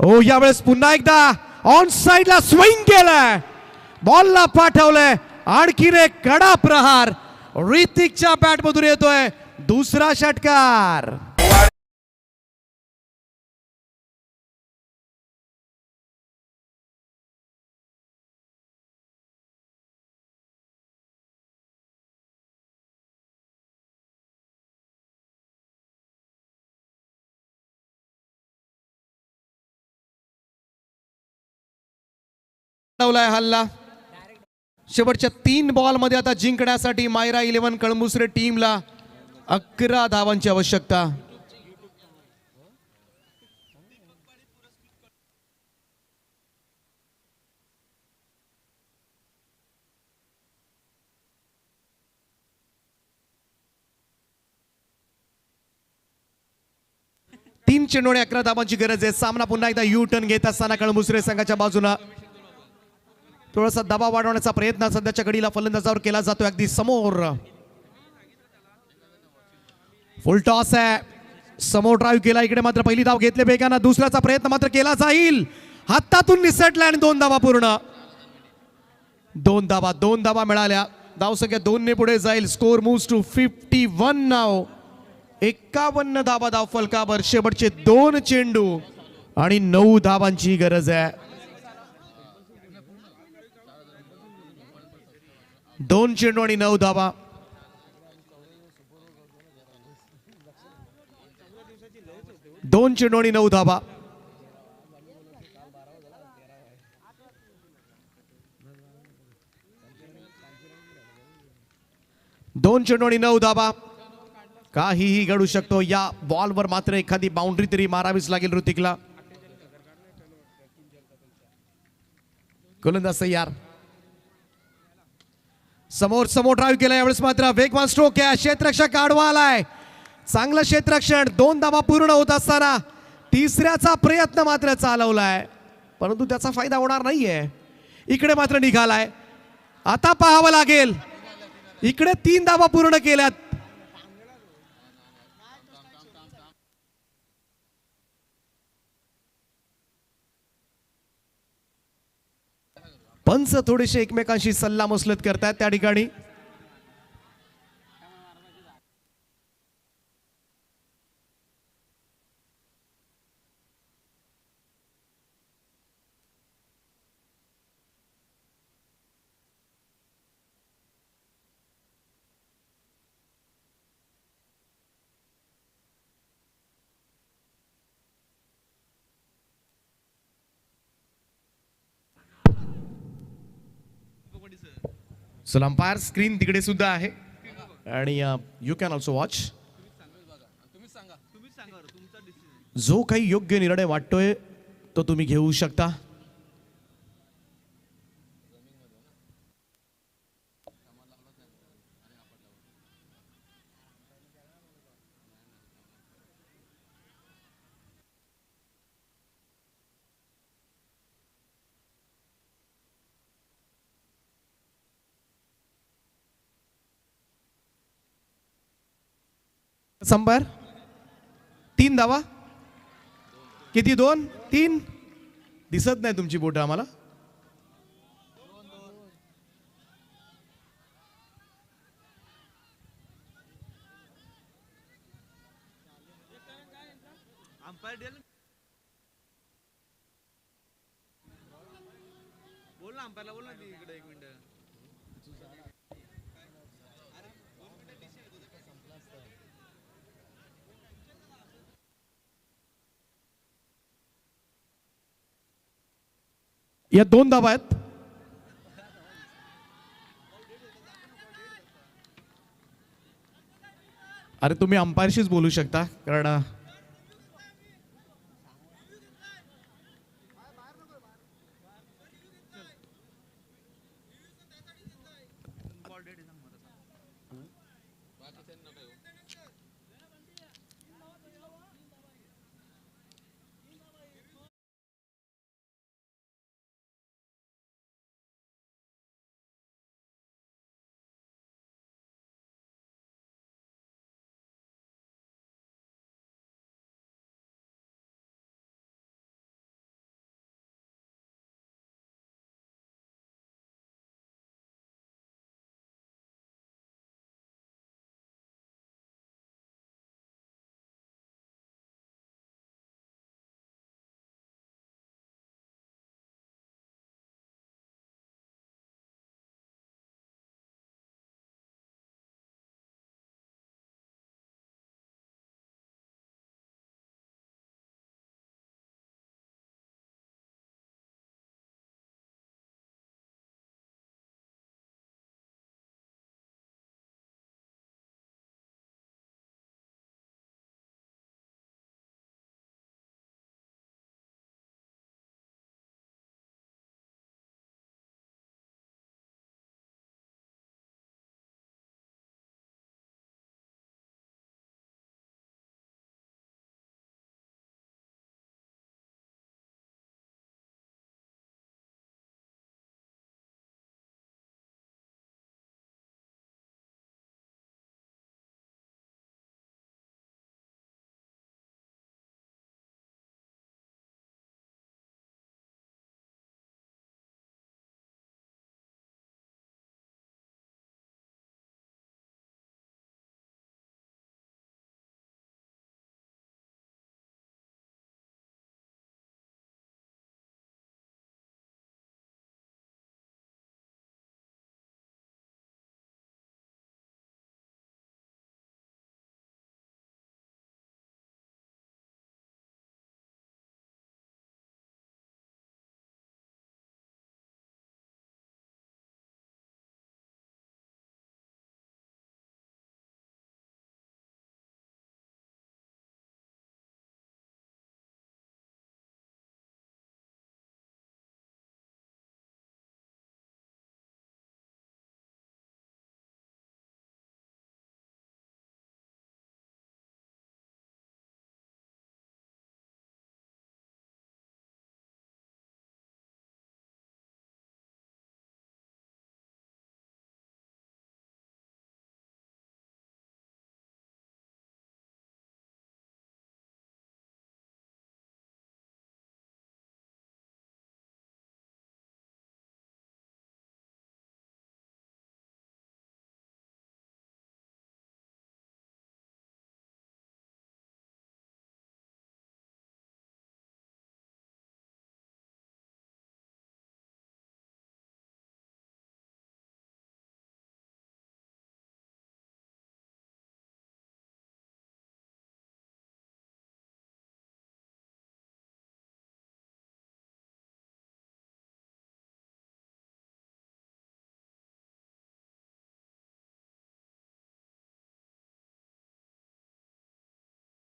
Speaker 3: ओ यावेळेस पुन्हा एकदा ऑन साइडला स्विंग केलाय, बॉलला पाठवलंय, आणखीन एक कडा प्रहार ऋतिकच्या बॅट मधून येतोय. दुसरा षटकार. हल्ला शेवटच्या 3 बॉल मध्ये आता जिंकण्यासाठी मायरा 11 कळंबुसरे टीमला 11 धावांची आवश्यकता. तीन चेंडू आणि 11 धावांची गरज आहे. सामना पुन्हा एकदा यू टर्न घेत असताना कळंबुसरे संघाच्या बाजूला थोडासा दबाव वाढवण्याचा प्रयत्न सध्याच्या घडीला फलंदाजावर केला जातो. अगदी समोर फुल टॉस आहे, समोर ड्राईव्ह केला, इकडे मात्र पहिली धाव घेतली बेगाना. दुसऱ्याचा प्रयत्न मात्र केला जाईल, हातातून निसटला आणि 2 धावा पूर्ण. 2 धावा मिळाल्या. धावसंख्या 2 ने पुढे जाईल. स्कोर मूव्स टू 51 नाव. 51 धावा धाव फलकावर. शेवटचे 2 चेंडू आणि 9 धावांची गरज आहे. 2 चेंडू आणि 9 धावा. दोन चेंडू आणि 9 धावा. दोन चेंडू आणि 9 धावा. काहीही घडू शकतो. या बॉलवर मात्र एखादी बाउंड्री तरी मारावीच लागेल ऋतिकला. गोलंदाज तयार. समोर ड्राईव्ह केला. यावेळेस मात्र वेगवान स्ट्रोक आहे. क्षेत्ररक्षक आडवा आलाय. चांगलं क्षेत्ररक्षण. 2 धावा पूर्ण होत असताना तिसऱ्याचा प्रयत्न मात्र चालवलाय, परंतु त्याचा फायदा होणार नाहीये. इकडे मात्र निघालाय. आता पाहावं लागेल. इकडे 3 धावा पूर्ण केल्यात. पंच थोडेसे एकमेकांशी सल्ला मसलत करतायत त्या ठिकाणी. चला अंपायर स्क्रीन तिकडे सुद्धा आहे. आणि यू कॅन ऑल्सो वॉच. जो काही योग्य निर्णय वाटतोय तो तुम्ही घेऊ शकता. संपर 3 धावा. किती 2 3 दिसत नाही तुमची बोट आम्हाला. या 2 धावा आहेत. अरे तुम्ही अंपायरशीच बोलू शकता कारण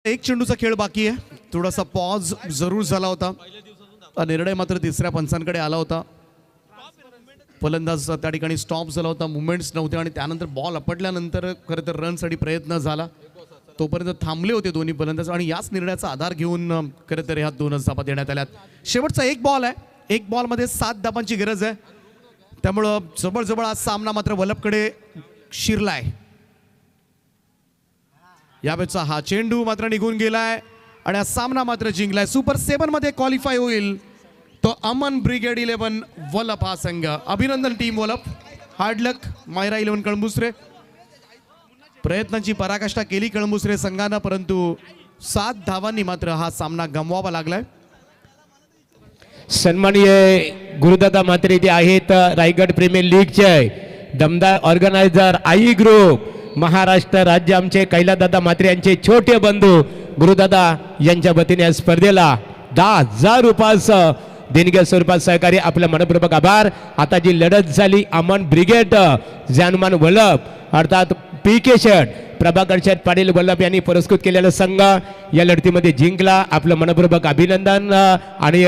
Speaker 3: एक चेंडूचा खेळ बाकी आहे. थोडासा पॉज जरूर झाला होता. हा निर्णय मात्र तिसऱ्या पंचांकडे आला होता. फलंदाज त्या ठिकाणी स्टॉप झाला होता, मुवमेंट्स नव्हते आणि त्यानंतर बॉल आपटल्यानंतर खरं तर रनसाठी प्रयत्न झाला. तोपर्यंत थांबले होते दोन्ही फलंदाज आणि याच निर्णयाचा आधार घेऊन खरं तर ह्या 2 धाबा देण्यात आल्यात. शेवटचा एक बॉल आहे. एक बॉलमध्ये 7 धाबांची गरज आहे. त्यामुळं जवळजवळ आज सामना मात्र वलभकडे शिरलाय. यावेळेचा हा चेंडू मात्र निघून गेलाय आणि हा सामना मात्र जिंकलाय. सुपर 7 मध्ये क्वालिफाय होईल तो अमन ब्रिगेड 11 वलप हा संघ. अभिनंदन टीम वलप. हार्ड लक मायरा 11 कळंबुसरे. प्रयत्नांची पराकाष्ठा केली कळंबुसरे संघानं, परंतु 7 धावांनी मात्र हा सामना गमवावा लागलाय.
Speaker 2: सन्माननीय गुरुदादा मात्रे इथे आहेत रायगड प्रीमियर लीगचे दमदार ऑर्गनायझर आई ग्रुप महाराष्ट्र राज्य आमचे कैलासदादा मात्रे यांचे छोटे बंधू गुरुदादा यांच्या वतीने या स्पर्धेला 10,000 रुपयाचं देणगी स्वरूपात सहकार्य आपल्या मनपूर्वक आभार. आता जी लढत झाली अमन ब्रिगेड जानमान वल्लभ अर्थात PK शेट प्रभाकर शेट पाटील वल्लभ यांनी पुरस्कृत केलेला संघ या लढतीमध्ये जिंकला. आपलं मनपूर्वक अभिनंदन. आणि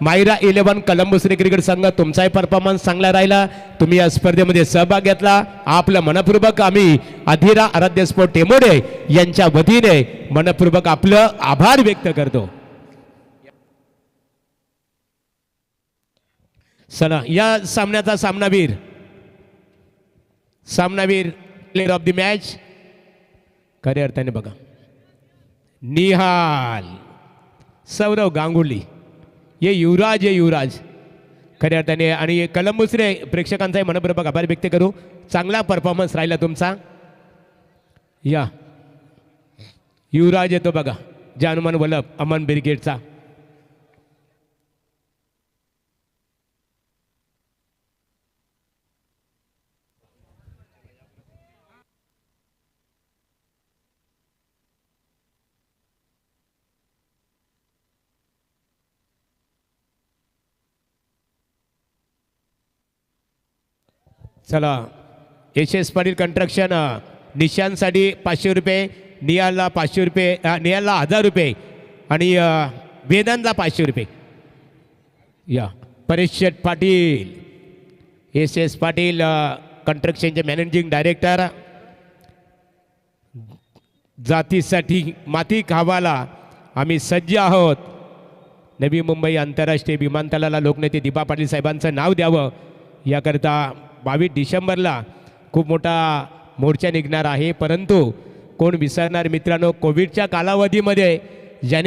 Speaker 2: मायरा 11 कलंबुसरी क्रिकेट संघ तुमचाही परफॉर्मन्स चांगला राहिला. तुम्ही या स्पर्धेमध्ये सहभाग घेतला. आपलं मनपूर्वक आम्ही अधीरा आराध्य स्पोर्ट टेमोडे यांच्या वतीने मनपूर्वक आपलं आभार व्यक्त करतो. चला या सामन्याचा सामनावीर प्लेअर ऑफ द मॅच खऱ्या अर्थाने बघा निहाल सौरव गांगुली. ये युवराज खऱ्या अर्थाने. आणि कलंबुसरे प्रेक्षकांचाही मनपूर्वक आभार व्यक्त करू. चांगला परफॉर्मन्स राहिला तुमचा. या युवराज येतो बघा जानमान वल्लभ अमन ब्रिगेडचा. चला HS पाटील कंस्ट्रक्शन निशांसाठी 500 रुपये, नियालला 500 रुपये, नियालला 1000 रुपये आणि वेदांतला 500 रुपये. या परेश शेठ पाटील SS पाटील कंस्ट्रक्शनचे मॅनेजिंग डायरेक्टर. जातीसाठी माती खावाला आम्ही सज्ज आहोत. नवी मुंबई आंतरराष्ट्रीय विमानतळाला लोकनेते दीपा पाटील साहेबांचं नाव द्यावं याकरता 22 डिसेंबरला खूप मोठा मोर्चा निघणार आहे. परंतु कोण विसरणार मित्रांनो, कोविडच्या कालावधीमध्ये